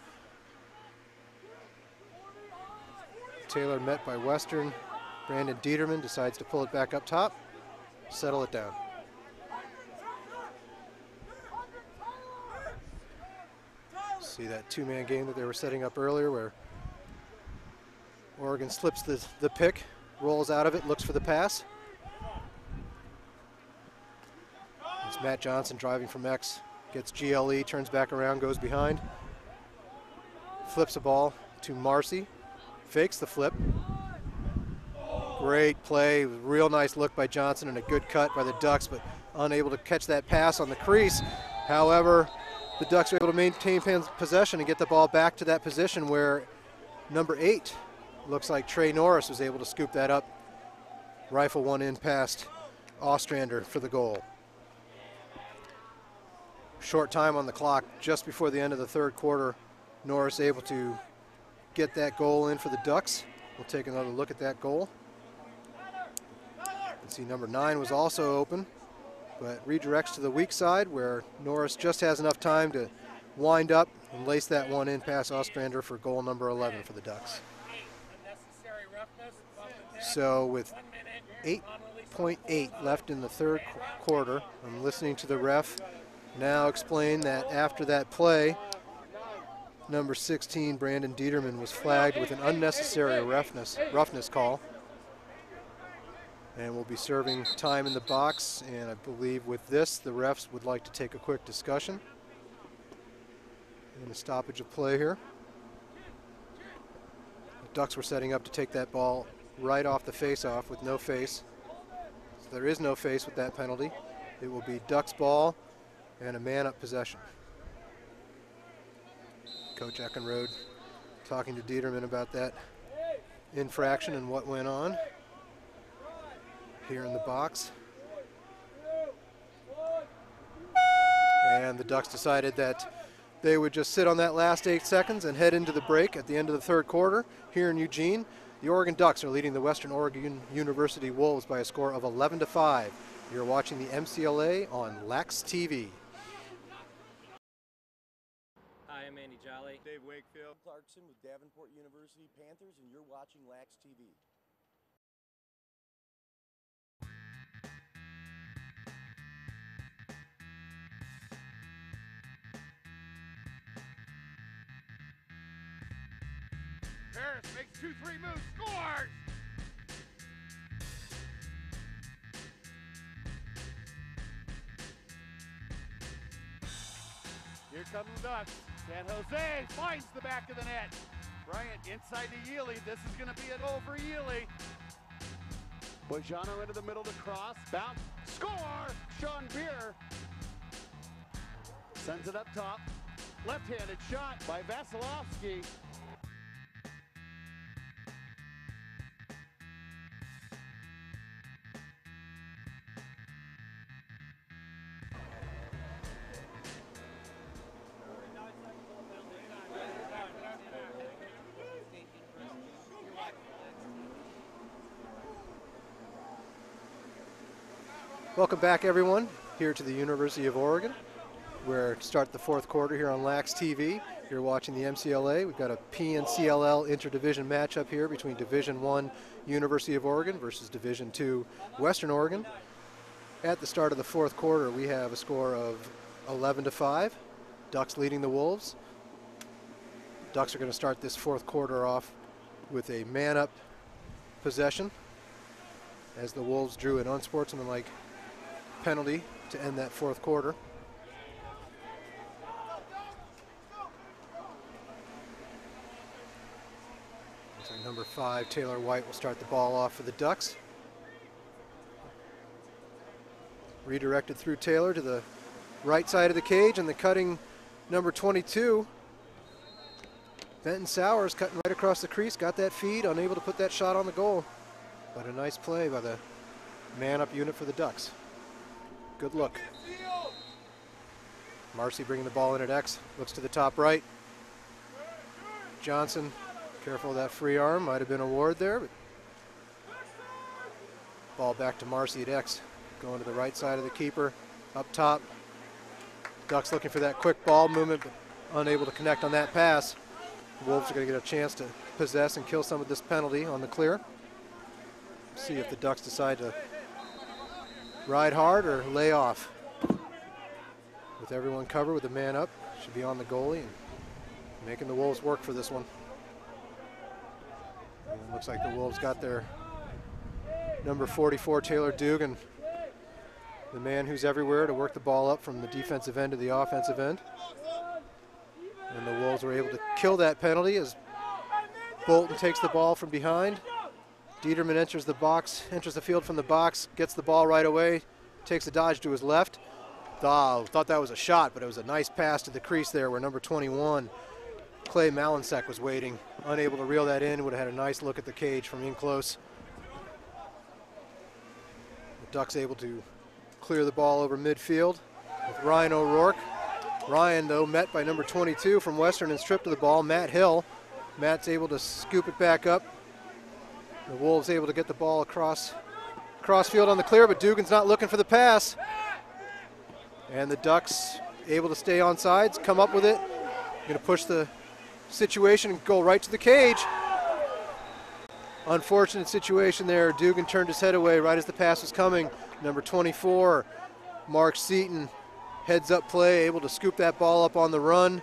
Taylor met by Western. Brandon Dieterman decides to pull it back up top, settle it down. See that 2-man game that they were setting up earlier where Oregon slips the pick, rolls out of it, looks for the pass. It's Matt Johnson driving from X, gets GLE, turns back around, goes behind. Flips a ball to Marcy, fakes the flip. Great play, real nice look by Johnson and a good cut by the Ducks, but unable to catch that pass on the crease. However, the Ducks were able to maintain possession and get the ball back to that position where number 8, looks like Trey Norris, was able to scoop that up. Rifle one in past Ostrander for the goal. Short time on the clock, just before the end of the 3rd quarter. Norris able to get that goal in for the Ducks. We'll take another look at that goal. You can see number 9 was also open, but redirects to the weak side where Norris just has enough time to wind up and lace that one in past Ostrander for goal number 11 for the Ducks. So with 8.8 left in the 3rd quarter, I'm listening to the ref now explain that after that play, number 16, Brandon Dieterman, was flagged with an unnecessary roughness call. And we'll be serving time in the box, and I believe with this, the refs would like to take a quick discussion. And a stoppage of play here. The Ducks were setting up to take that ball right off the face-off with no face. So there is no face with that penalty. It will be Ducks ball and a man-up possession. Coach Eckenrode talking to Dieterman about that infraction and what went on here in the box. And the Ducks decided that they would just sit on that last 8 seconds and head into the break at the end of the third quarter here in Eugene. The Oregon Ducks are leading the Western Oregon University Wolves by a score of 11-5. You're watching the MCLA on Lax TV. Hi, I'm Andy Jolly. Dave Wakefield. Clarkson with Davenport University Panthers, and you're watching Lax TV. Harris makes 2-3 moves, scores! Here come the Ducks. San Jose finds the back of the net. Bryant inside to Yealy. This is going to be a goal for Yealy. Bojano into the middle to cross. Bounce. Score! Sean Beer sends it up top. Left-handed shot by Vasilevsky. Welcome back, everyone, here to the University of Oregon. We're to start the fourth quarter here on Lax TV. You're watching the MCLA. We've got a PNCLL interdivision matchup here between Division I University of Oregon versus Division II Western Oregon. At the start of the fourth quarter, we have a score of 11-5. Ducks leading the Wolves. Ducks are going to start this fourth quarter off with a man-up possession as the Wolves drew an unsportsmanlike penalty to end that fourth quarter. So number 5, Taylor White, will start the ball off for the Ducks. Redirected through Taylor to the right side of the cage, and the cutting number 22, Benton Sowers, cutting right across the crease, got that feed, unable to put that shot on the goal. But a nice play by the man-up unit for the Ducks. Good look. Marcy bringing the ball in at X, looks to the top right. Johnson, careful of that free arm, might have been a ward there. But ball back to Marcy at X, going to the right side of the keeper, up top. Ducks looking for that quick ball movement, but unable to connect on that pass. The Wolves are going to get a chance to possess and kill some of this penalty on the clear. See if the Ducks decide to ride hard or lay off. With everyone covered with a man up, should be on the goalie and making the Wolves work for this one. And it looks like the Wolves got their number 44, Taylor Dugan, the man who's everywhere, to work the ball up from the defensive end to the offensive end. And the Wolves were able to kill that penalty as Bolton takes the ball from behind. Dieterman enters the box, enters the field from the box, gets the ball right away, takes a dodge to his left. Thought that was a shot, but it was a nice pass to the crease there where number 21, Clay Malinsek, was waiting. Unable to reel that in, would have had a nice look at the cage from in close. The Ducks able to clear the ball over midfield with Ryan O'Rourke. Ryan, though, met by number 22 from Western and stripped of the ball, Matt Hill. Matt's able to scoop it back up. The Wolves able to get the ball across field on the clear, but Dugan's not looking for the pass. And the Ducks able to stay on sides, come up with it. Going to push the situation and go right to the cage. Unfortunate situation there. Dugan turned his head away right as the pass was coming. Number 24, Mark Seaton, heads up play, able to scoop that ball up on the run.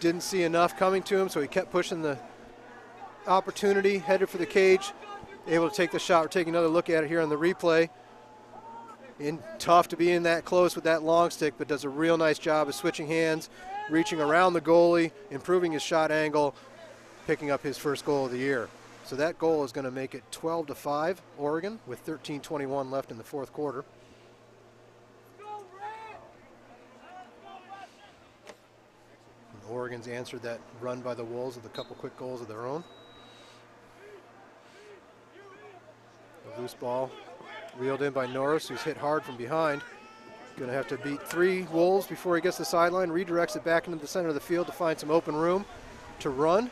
didn't see enough coming to him, so he kept pushing the opportunity, headed for the cage, able to take the shot. We're taking another look at it here on the replay. Tough to be in that close with that long stick, but does a real nice job of switching hands, reaching around the goalie, improving his shot angle, picking up his first goal of the year. So that goal is going to make it 12-5 Oregon with 13:21 left in the fourth quarter. And Oregon's answered that run by the Wolves with a couple quick goals of their own. A loose ball reeled in by Norris, who's hit hard from behind. Going to have to beat 3 Wolves before he gets the sideline. Redirects it back into the center of the field to find some open room to run.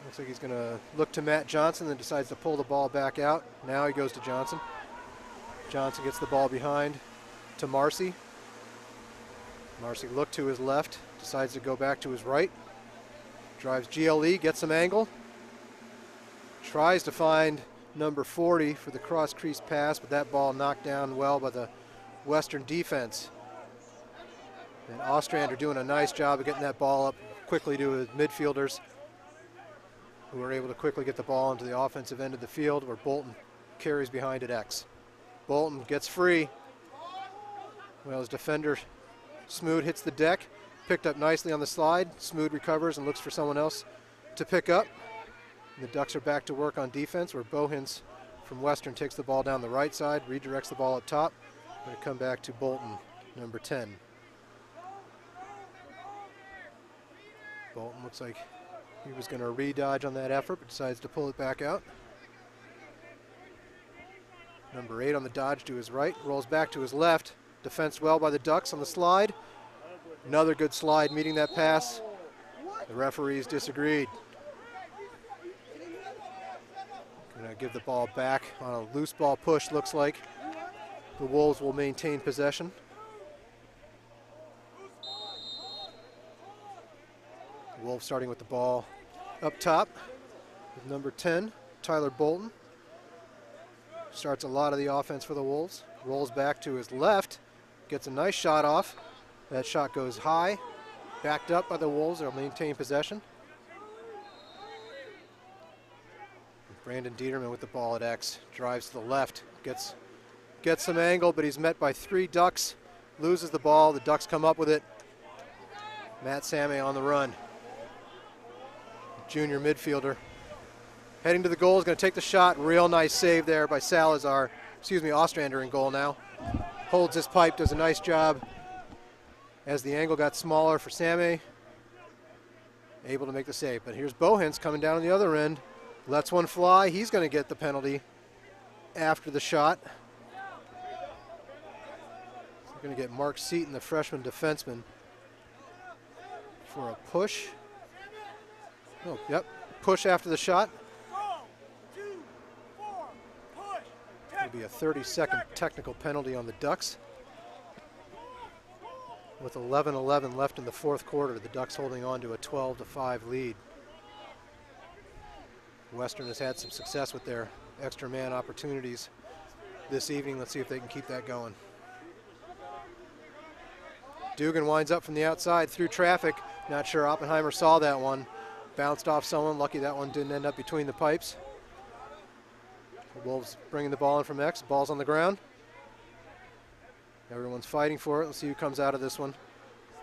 Looks like he's going to look to Matt Johnson, then decides to pull the ball back out. Now he goes to Johnson. Johnson gets the ball behind to Marcy. Marcy looked to his left, decides to go back to his right. Drives GLE, gets some angle. Tries to find number 40 for the cross crease pass, but that ball knocked down well by the Western defense. And Ostrander doing a nice job of getting that ball up quickly to his midfielders, who are able to quickly get the ball into the offensive end of the field, where Bolton carries behind at X. Bolton gets free. Well, his defender Smoot hits the deck, picked up nicely on the slide. Smoot recovers and looks for someone else to pick up. And the Ducks are back to work on defense, where Bohens from Western takes the ball down the right side, redirects the ball up top. Going to come back to Bolton, number 10. Bolton looks like he was going to re-dodge on that effort, but decides to pull it back out. Number 8 on the dodge to his right, rolls back to his left. Defensed well by the Ducks on the slide. Another good slide meeting that pass. The referees disagreed. Going to give the ball back on a loose ball push, looks like. The Wolves will maintain possession. The Wolves starting with the ball up top with number 10, Tyler Bolton. Starts a lot of the offense for the Wolves. Rolls back to his left, gets a nice shot off. That shot goes high, backed up by the Wolves. They'll maintain possession. Brandon Dieterman with the ball at X, drives to the left, gets some angle, but he's met by 3 Ducks, loses the ball. The Ducks come up with it. Matt Samé on the run. Junior midfielder heading to the goal, is going to take the shot. Real nice save there by Ostrander in goal now. Holds his pipe, does a nice job as the angle got smaller for Samé. Able to make the save, but here's Bohens coming down on the other end. Lets one fly. He's going to get the penalty after the shot. We're going to get Mark Seaton, the freshman defenseman, for a push. Oh, yep, push after the shot. It'll be a 30-second technical penalty on the Ducks. With 11:11 left in the fourth quarter, the Ducks holding on to a 12-5 lead. Western has had some success with their extra man opportunities this evening. Let's see if they can keep that going. Dugan winds up from the outside through traffic. Not sure Oppenheimer saw that one. Bounced off someone. Lucky that one didn't end up between the pipes. The Wolves bringing the ball in from X. Ball's on the ground. Everyone's fighting for it. Let's see who comes out of this one.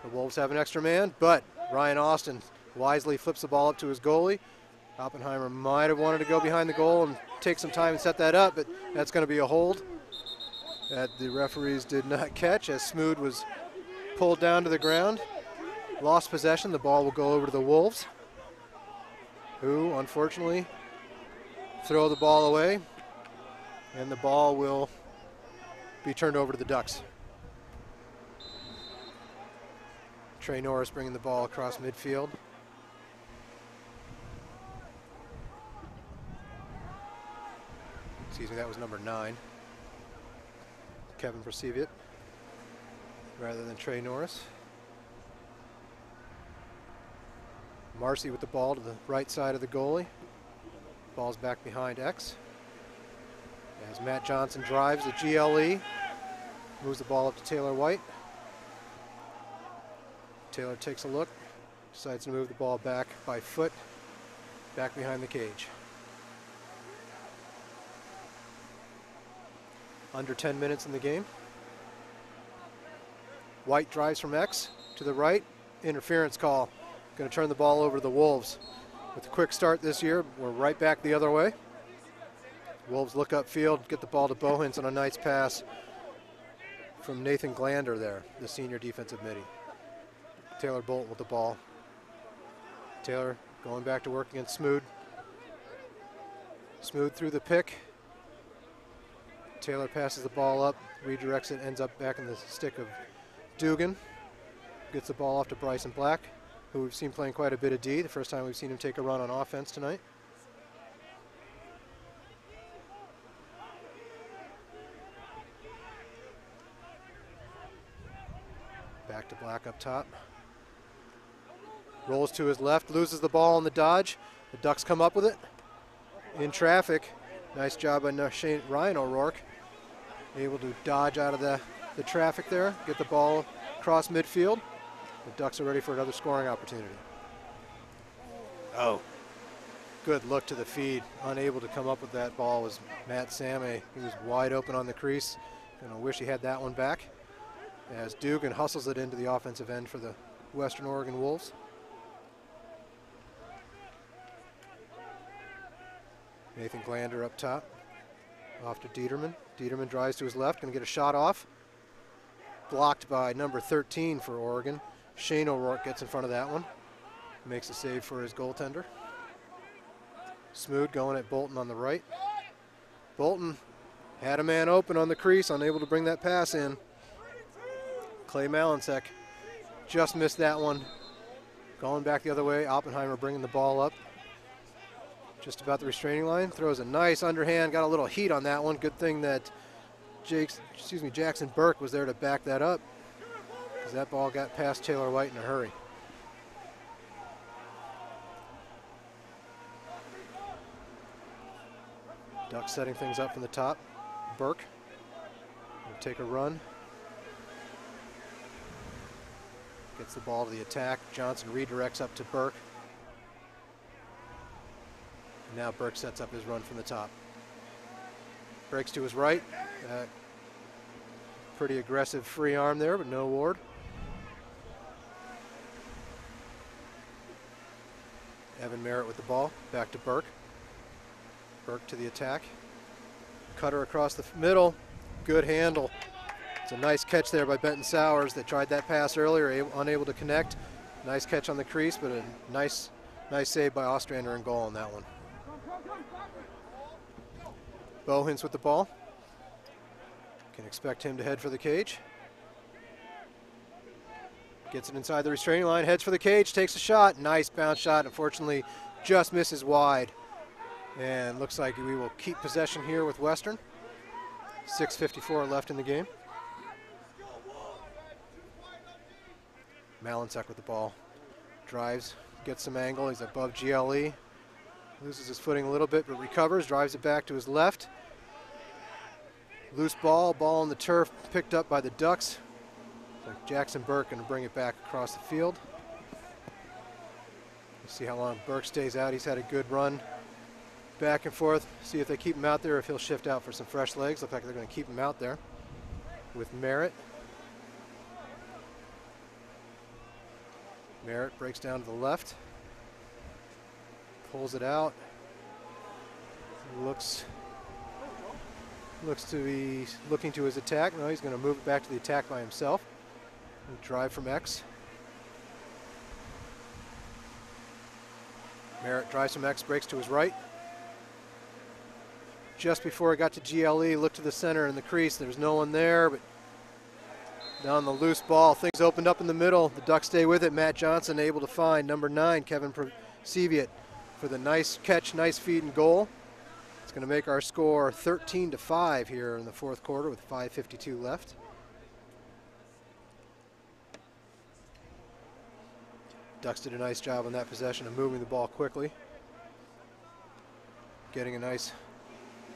The Wolves have an extra man, but Ryan Austin wisely flips the ball up to his goalie. Oppenheimer might have wanted to go behind the goal and take some time and set that up, but that's going to be a hold that the referees did not catch, as Smoot was pulled down to the ground. Lost possession. The ball will go over to the Wolves, who unfortunately throw the ball away, and the ball will be turned over to the Ducks. Trey Norris bringing the ball across midfield. Excuse me, that was number 9. Kevin Perceviet rather than Trey Norris. Marcy with the ball to the right side of the goalie. Ball's back behind X. As Matt Johnson drives the GLE, moves the ball up to Taylor White. Taylor takes a look, decides to move the ball back by foot, back behind the cage. Under 10 minutes in the game. White drives from X to the right. Interference call. Going to turn the ball over to the Wolves. With a quick start this year, we're right back the other way. Wolves look upfield, get the ball to Bohens on a nice pass from Nathan Glander there, the senior defensive midi. Taylor Bolton with the ball. Taylor going back to work against Smood. Smood through the pick. Taylor passes the ball up, redirects it, ends up back in the stick of Dugan. Gets the ball off to Bryson Black, who we've seen playing quite a bit of D. The first time we've seen him take a run on offense tonight. Back to Black up top. Rolls to his left, loses the ball on the dodge. The Ducks come up with it. In traffic. Nice job by Ryan O'Rourke. Able to dodge out of the traffic there, get the ball across midfield. The Ducks are ready for another scoring opportunity. Oh, good look to the feed. Unable to come up with that ball was Matt Samé. He was wide open on the crease. Gonna wish he had that one back. As Dugan hustles it into the offensive end for the Western Oregon Wolves. Nathan Glander up top. Off to Dieterman. Dieterman drives to his left, going to get a shot off. Blocked by number 13 for Oregon. Shane O'Rourke gets in front of that one. Makes a save for his goaltender. Smood going at Bolton on the right. Bolton had a man open on the crease, unable to bring that pass in. Clay Malinsek just missed that one. Going back the other way, Oppenheimer bringing the ball up. Just about the restraining line, throws a nice underhand, got a little heat on that one. Good thing that Jackson Burke was there to back that up, because that ball got past Taylor White in a hurry. Ducks setting things up from the top. Burke will take a run. Gets the ball to the attack. Johnson redirects up to Burke. Now Burke sets up his run from the top. Breaks to his right. Pretty aggressive free arm there, but no award. Evan Merritt with the ball. Back to Burke. Burke to the attack. Cutter across the middle. Good handle. It's a nice catch there by Benton Sowers. They tried that pass earlier, unable to connect. Nice catch on the crease, but a nice save by Ostrander in goal on that one. Bohens with the ball. Can expect him to head for the cage. Gets it inside the restraining line, heads for the cage, takes a shot. Nice bounce shot. Unfortunately, just misses wide. And looks like we will keep possession here with Western. 6:54 left in the game. Malinsek with the ball. Drives, gets some angle. He's above GLE. Loses his footing a little bit, but recovers, drives it back to his left. Loose ball on the turf, picked up by the Ducks. So Jackson Burke going to bring it back across the field. We'll see how long Burke stays out. He's had a good run back and forth. See if they keep him out there or if he'll shift out for some fresh legs. Look like they're going to keep him out there with Merritt. Merritt breaks down to the left. Pulls it out. Looks to be looking to his attack. No, he's going to move it back to the attack by himself. Drive from X. Merritt drives from X, breaks to his right. Just before it got to GLE, looked to the center in the crease. There's no one there, but down the loose ball, things opened up in the middle. The Ducks stay with it. Matt Johnson able to find number 9, Kevin Seviet, for the nice catch, nice feed and goal. It's going to make our score 13-5 here in the fourth quarter with 5:52 left. Ducks did a nice job on that possession of moving the ball quickly. Getting a nice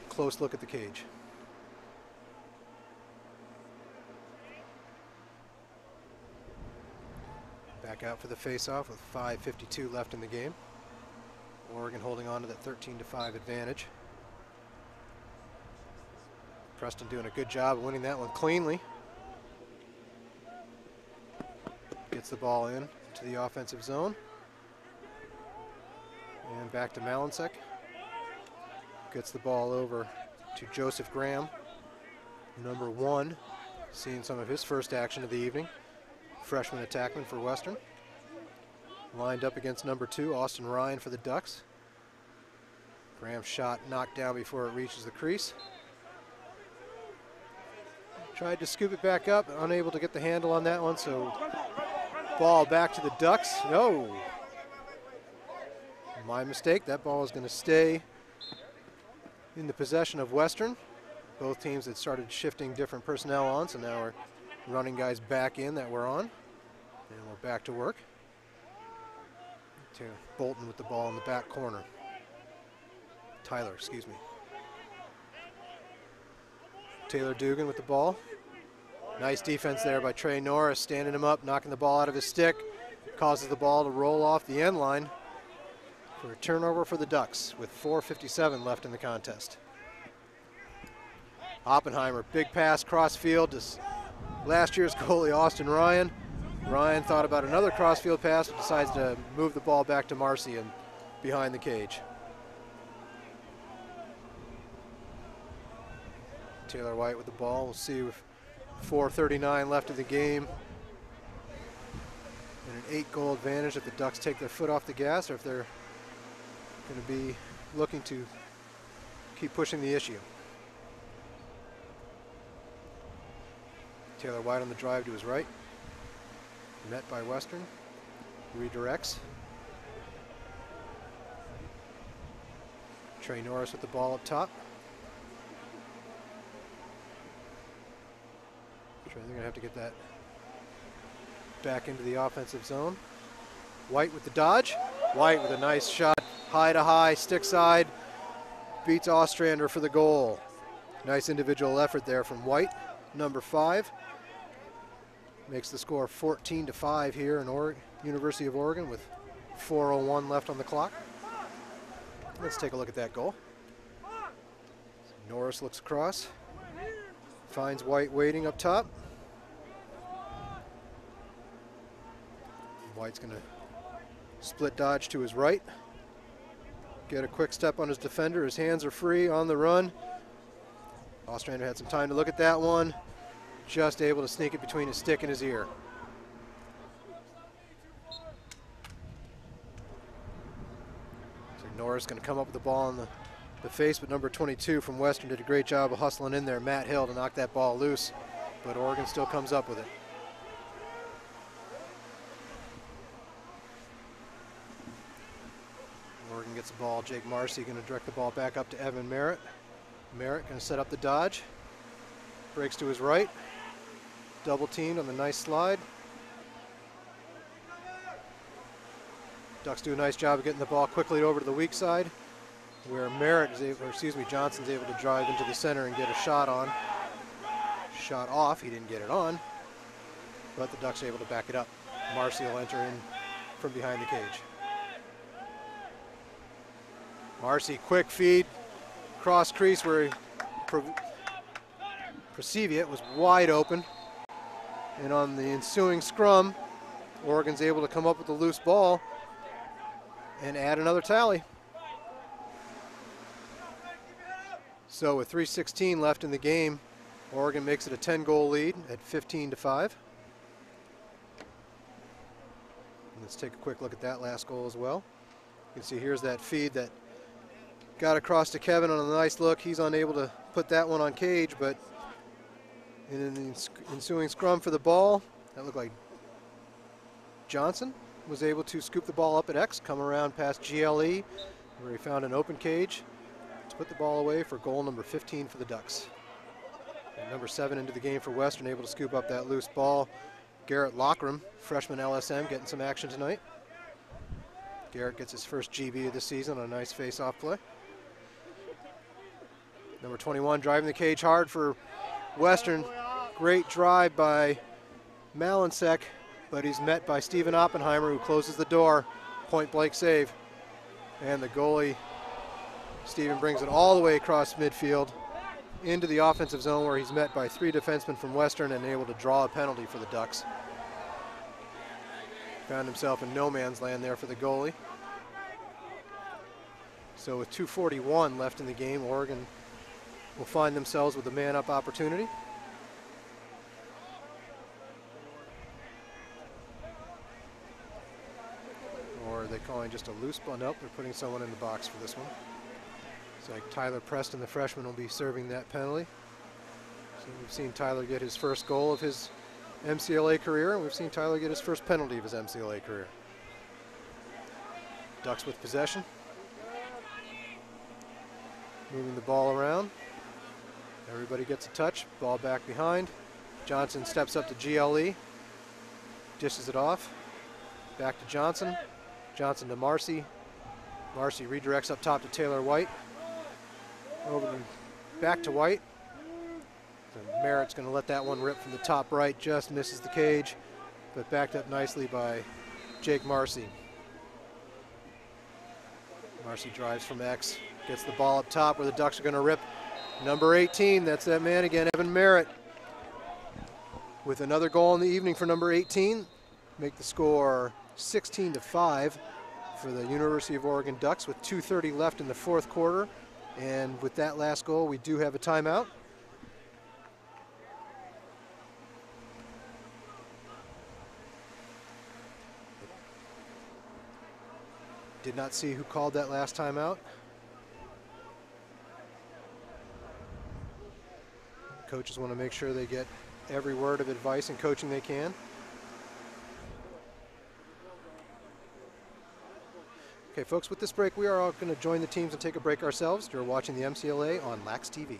close look at the cage. Back out for the face-off with 5:52 left in the game. Oregon holding on to that 13-5 advantage. Preston doing a good job of winning that one cleanly. Gets the ball in to the offensive zone. And back to Malinsek. Gets the ball over to Joseph Graham, number 1, seeing some of his first action of the evening. Freshman attackman for Western. Lined up against number 2, Austin Ryan for the Ducks. Graham's shot knocked down before it reaches the crease. Tried to scoop it back up, unable to get the handle on that one, so ball back to the Ducks. No! My mistake, that ball is going to stay in the possession of Western. Both teams had started shifting different personnel on, so now we're running guys back in that were on. And we're back to work. To Bolton with the ball in the back corner. Tyler, excuse me. Taylor Dugan with the ball. Nice defense there by Trey Norris, standing him up, knocking the ball out of his stick. Causes the ball to roll off the end line for a turnover for the Ducks with 4:57 left in the contest. Oppenheimer, big pass cross-field to last year's goalie Austin Ryan. Ryan thought about another cross-field pass, but decides to move the ball back to Marcy and behind the cage. Taylor White with the ball. We'll see with 4:39 left of the game. And an 8-goal advantage if the Ducks take their foot off the gas or if they're going to be looking to keep pushing the issue. Taylor White on the drive to his right. Met by Western. Redirects. Trey Norris with the ball up top. They're going to have to get that back into the offensive zone. White with the dodge. White with a nice shot. High to high, stick side. Beats Ostrander for the goal. Nice individual effort there from White, number 5. Makes the score 14-5 here in University of Oregon with 4:01 left on the clock. Let's take a look at that goal. Norris looks across. Finds White waiting up top. White's going to split dodge to his right. Get a quick step on his defender. His hands are free on the run. Ostrander had some time to look at that one. Just able to sneak it between his stick and his ear. So Norris going to come up with the ball in the face, but number 22 from Western did a great job of hustling in there, Matt Hill, to knock that ball loose, but Oregon still comes up with it. Oregon gets the ball. Jake Marcy going to direct the ball back up to Evan Merritt. Merritt going to set up the dodge. Breaks to his right. Double teamed on the nice slide. Ducks do a nice job of getting the ball quickly over to the weak side, where Merritt is able, or excuse me, Johnson's able to drive into the center and get a shot on. Shot off, he didn't get it on, but the Ducks are able to back it up. Marcy will enter in from behind the cage. Marcy, quick feed, cross crease where Prasevia was wide open. And on the ensuing scrum, Oregon's able to come up with a loose ball and add another tally. So with 3:16 left in the game, Oregon makes it a 10-goal lead at 15-5. Let's take a quick look at that last goal as well. You can see here's that feed that got across to Kevin on a nice look. He's unable to put that one on cage, but in the ensuing scrum for the ball, that looked like Johnson was able to scoop the ball up at X, come around past GLE, where he found an open cage to put the ball away for goal number 15 for the Ducks. And number 7 into the game for Western, able to scoop up that loose ball. Garrett Lockram, freshman LSM, getting some action tonight. Garrett gets his first GB of the season on a nice face-off play. Number 21 driving the cage hard for Western. Great drive by Malinsek, but he's met by Steven Oppenheimer, who closes the door. Point blank save. And the goalie, Steven, brings it all the way across midfield into the offensive zone, where he's met by 3 defensemen from Western and able to draw a penalty for the Ducks. Found himself in no man's land there for the goalie. So with 2:41 left in the game, Oregon will find themselves with a man-up opportunity. Or are they calling just a loose ball? Nope, they're putting someone in the box for this one. It's like Tyler Preston, the freshman, will be serving that penalty. So we've seen Tyler get his first goal of his MCLA career, and we've seen Tyler get his first penalty of his MCLA career. Ducks with possession. Moving the ball around. Everybody gets a touch. Ball back behind. Johnson steps up to GLE. Dishes it off. Back to Johnson. Johnson to Marcy. Marcy redirects up top to Taylor White. Over to, back to White. So Merritt's going to let that one rip from the top right. Just misses the cage, but backed up nicely by Jake Marcy. Marcy drives from X. Gets the ball up top where the Ducks are going to rip. Number 18, that's that man again, Evan Merritt. With another goal in the evening for number 18. Make the score 16-5 for the University of Oregon Ducks with 2:30 left in the fourth quarter. And with that last goal, we do have a timeout. Did not see who called that last timeout. Coaches want to make sure they get every word of advice and coaching they can. Okay, folks, with this break, we are all going to join the teams and take a break ourselves. You're watching the MCLA on Lax TV.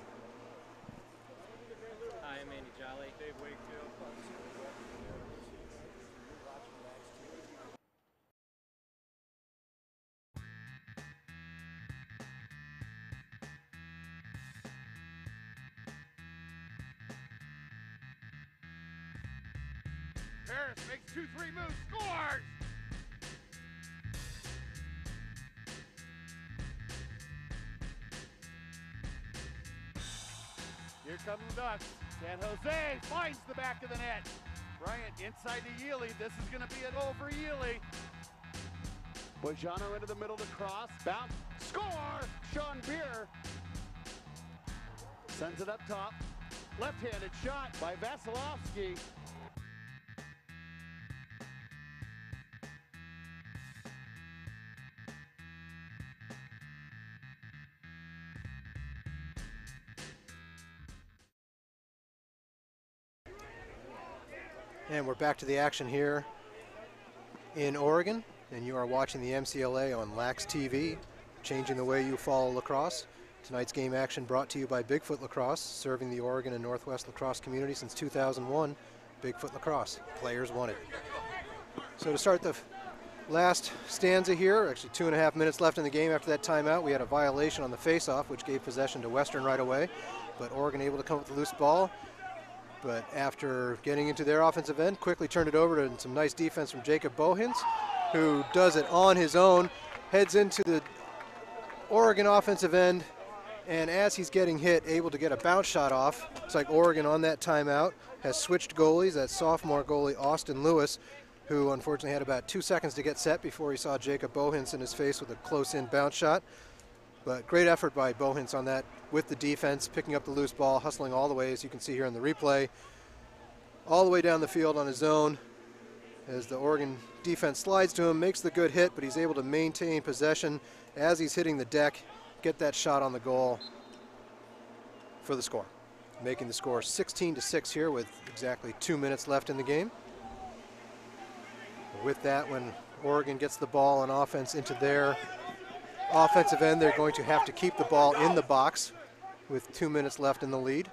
Hi, I'm Andy Jolly. Dave Wakefield. Harris makes 2-3 moves, scores! Here come the Ducks. San Jose finds the back of the net. Bryant inside to Yealy. This is going to be a goal for Yealy. Bojano into the middle to cross. Bounce. Score! Sean Beer sends it up top. Left-handed shot by Vasilevsky. And we're back to the action here in Oregon, and you are watching the MCLA on Lax TV, changing the way you follow lacrosse. Tonight's game action brought to you by Bigfoot Lacrosse, serving the Oregon and Northwest lacrosse community since 2001. Bigfoot Lacrosse, players wanted. So to start the last stanza here, actually 2.5 minutes left in the game after that timeout, we had a violation on the faceoff, which gave possession to Western right away, but Oregon able to come with the loose ball. But after getting into their offensive end, quickly turned it over to some nice defense from Jacob Bohins, who does it on his own, heads into the Oregon offensive end, and as he's getting hit, able to get a bounce shot off. It's like Oregon on that timeout has switched goalies. That sophomore goalie, Austin Lewis, who unfortunately had about 2 seconds to get set before he saw Jacob Bohins in his face with a close-in bounce shot. But great effort by Bohins on that with the defense, picking up the loose ball, hustling all the way, as you can see here in the replay, all the way down the field on his own as the Oregon defense slides to him, makes the good hit, but he's able to maintain possession as he's hitting the deck, get that shot on the goal for the score. Making the score 16-6 here with exactly 2 minutes left in the game. With that, when Oregon gets the ball on offense into their offensive end, they're going to have to keep the ball in the box with 2 minutes left in the lead.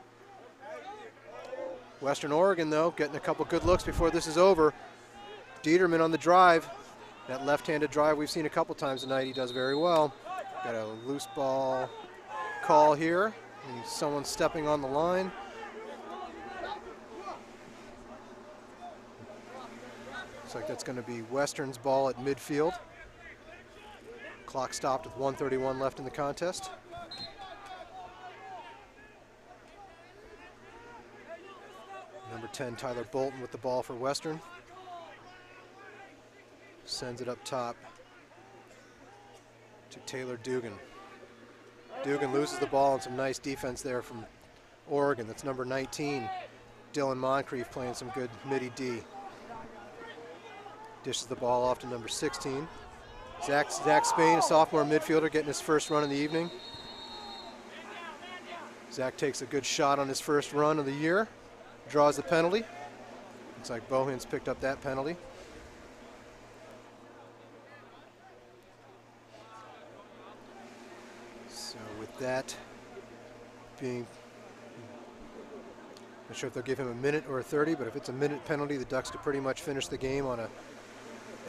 Western Oregon, though, getting a couple good looks before this is over. Dieterman on the drive. That left-handed drive we've seen a couple times tonight. He does very well. Got a loose ball call here. Someone stepping on the line. Looks like that's going to be Western's ball at midfield. Clock stopped with 1:31 left in the contest. Number 10, Tyler Bolton with the ball for Western. Sends it up top to Taylor Dugan. Dugan loses the ball, and some nice defense there from Oregon. That's number 19, Dylan Moncrief, playing some good midi D. Dishes the ball off to number 16. Zach Spain, a sophomore midfielder, getting his first run of the evening. Zach takes a good shot on his first run of the year. Draws the penalty. Looks like Bohens picked up that penalty. So with that being, not sure if they'll give him a minute or a 30, but if it's a minute penalty, the Ducks could pretty much finish the game on a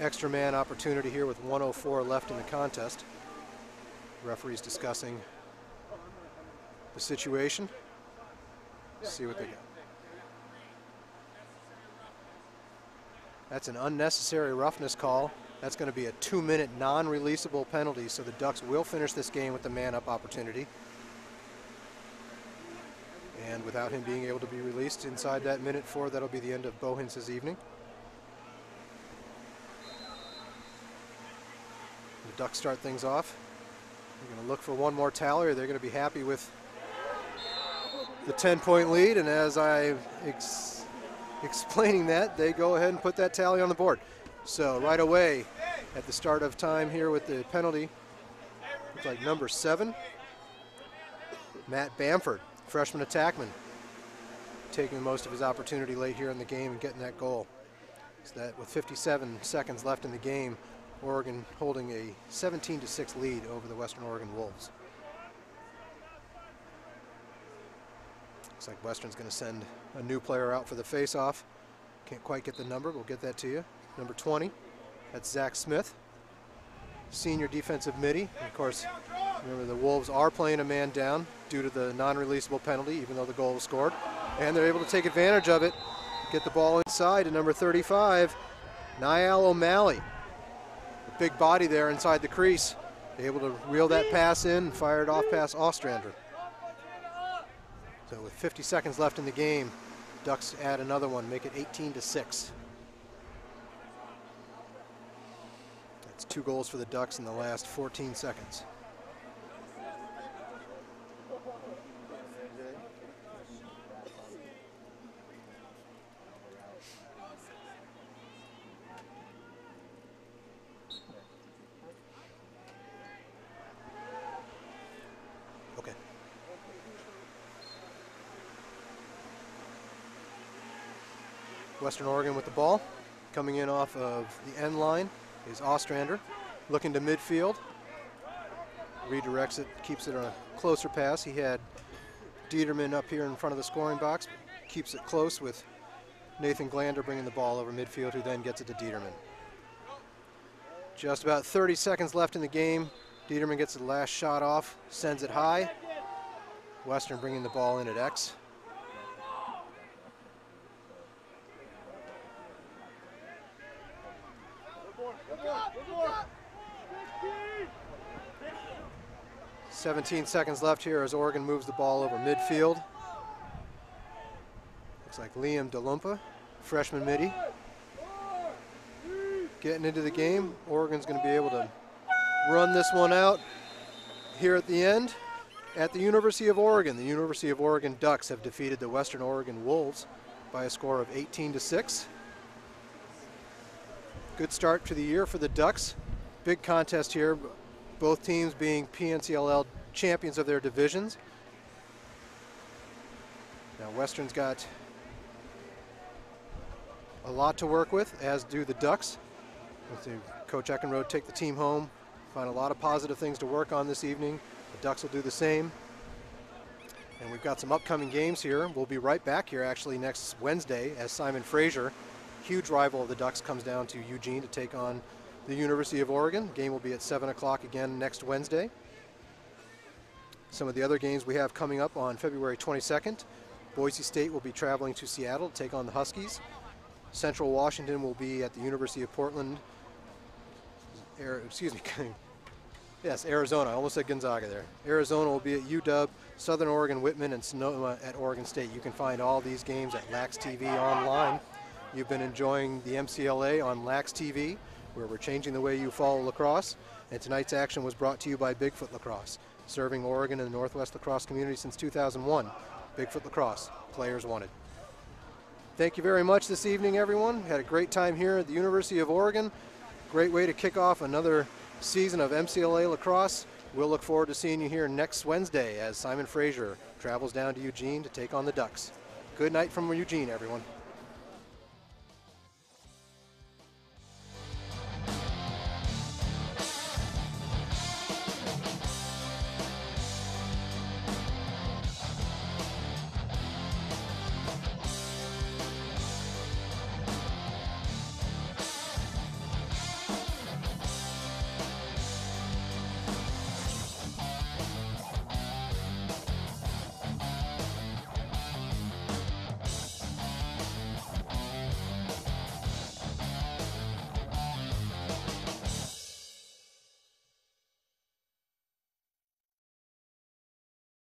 extra man opportunity here with 1:04 left in the contest. Referees discussing the situation. See what they got. That's an unnecessary roughness call. That's going to be a 2-minute non-releasable penalty, so the Ducks will finish this game with the man-up opportunity. And without him being able to be released inside that minute 4, that'll be the end of Bohens' evening. The Ducks start things off. They're going to look for one more tally, or they're going to be happy with the 10-point lead, and as I explaining that, they go ahead and put that tally on the board. So right away at the start of time here with the penalty, looks like number 7, Matt Bamford, freshman attackman, taking most of his opportunity late here in the game and getting that goal. So that with 57 seconds left in the game, Oregon holding a 17-6 lead over the Western Oregon Wolves. Looks like Western's going to send a new player out for the face-off. Can't quite get the number, we'll get that to you. Number 20, that's Zach Smith, senior defensive midi. And of course, remember the Wolves are playing a man down due to the non-releasable penalty, even though the goal was scored. And they're able to take advantage of it, get the ball inside to number 35, Niall O'Malley. A big body there inside the crease. Able to reel that pass in, fire it off past Ostrander. So with 50 seconds left in the game, Ducks add another one, make it 18-6. That's 2 goals for the Ducks in the last 14 seconds. Okay. Western Oregon with the ball. Coming in off of the end line is Ostrander, looking to midfield. Redirects it, keeps it on a closer pass. He had Dieterman up here in front of the scoring box. Keeps it close with Nathan Glander bringing the ball over midfield, who then gets it to Dieterman. Just about 30 seconds left in the game. Dieterman gets the last shot off, sends it high. Western bringing the ball in at X. "17 seconds left here as Oregon moves the ball over midfield. Looks like Liam DeLumpa, freshman midi, getting into the game. Oregon's going to be able to run this one out here at the end. At the University of Oregon, the University of Oregon Ducks have defeated the Western Oregon Wolves by a score of 18-6. Good start to the year for the Ducks. Big contest here, both teams being PNCLL champions of their divisions. Now Western's got a lot to work with, as do the Ducks. Coach Eckenrode take the team home, find a lot of positive things to work on this evening. The Ducks will do the same. And we've got some upcoming games here. We'll be right back here actually next Wednesday as Simon Fraser, huge rival of the Ducks, comes down to Eugene to take on the University of Oregon. The game will be at 7 o'clock again next Wednesday. Some of the other games we have coming up on February 22nd. Boise State will be traveling to Seattle to take on the Huskies. Central Washington will be at the University of Portland. Excuse me. Yes, Arizona. I almost said Gonzaga there. Arizona will be at UW, Southern Oregon, Whitman, and Sonoma at Oregon State. You can find all these games at Lax TV online. You've been enjoying the MCLA on Lax TV, where we're changing the way you follow lacrosse. And tonight's action was brought to you by Bigfoot Lacrosse, serving Oregon and the Northwest lacrosse community since 2001. Bigfoot Lacrosse, players wanted. Thank you very much this evening, everyone. Had a great time here at the University of Oregon. Great way to kick off another season of MCLA lacrosse. We'll look forward to seeing you here next Wednesday as Simon Fraser travels down to Eugene to take on the Ducks. Good night from Eugene, everyone.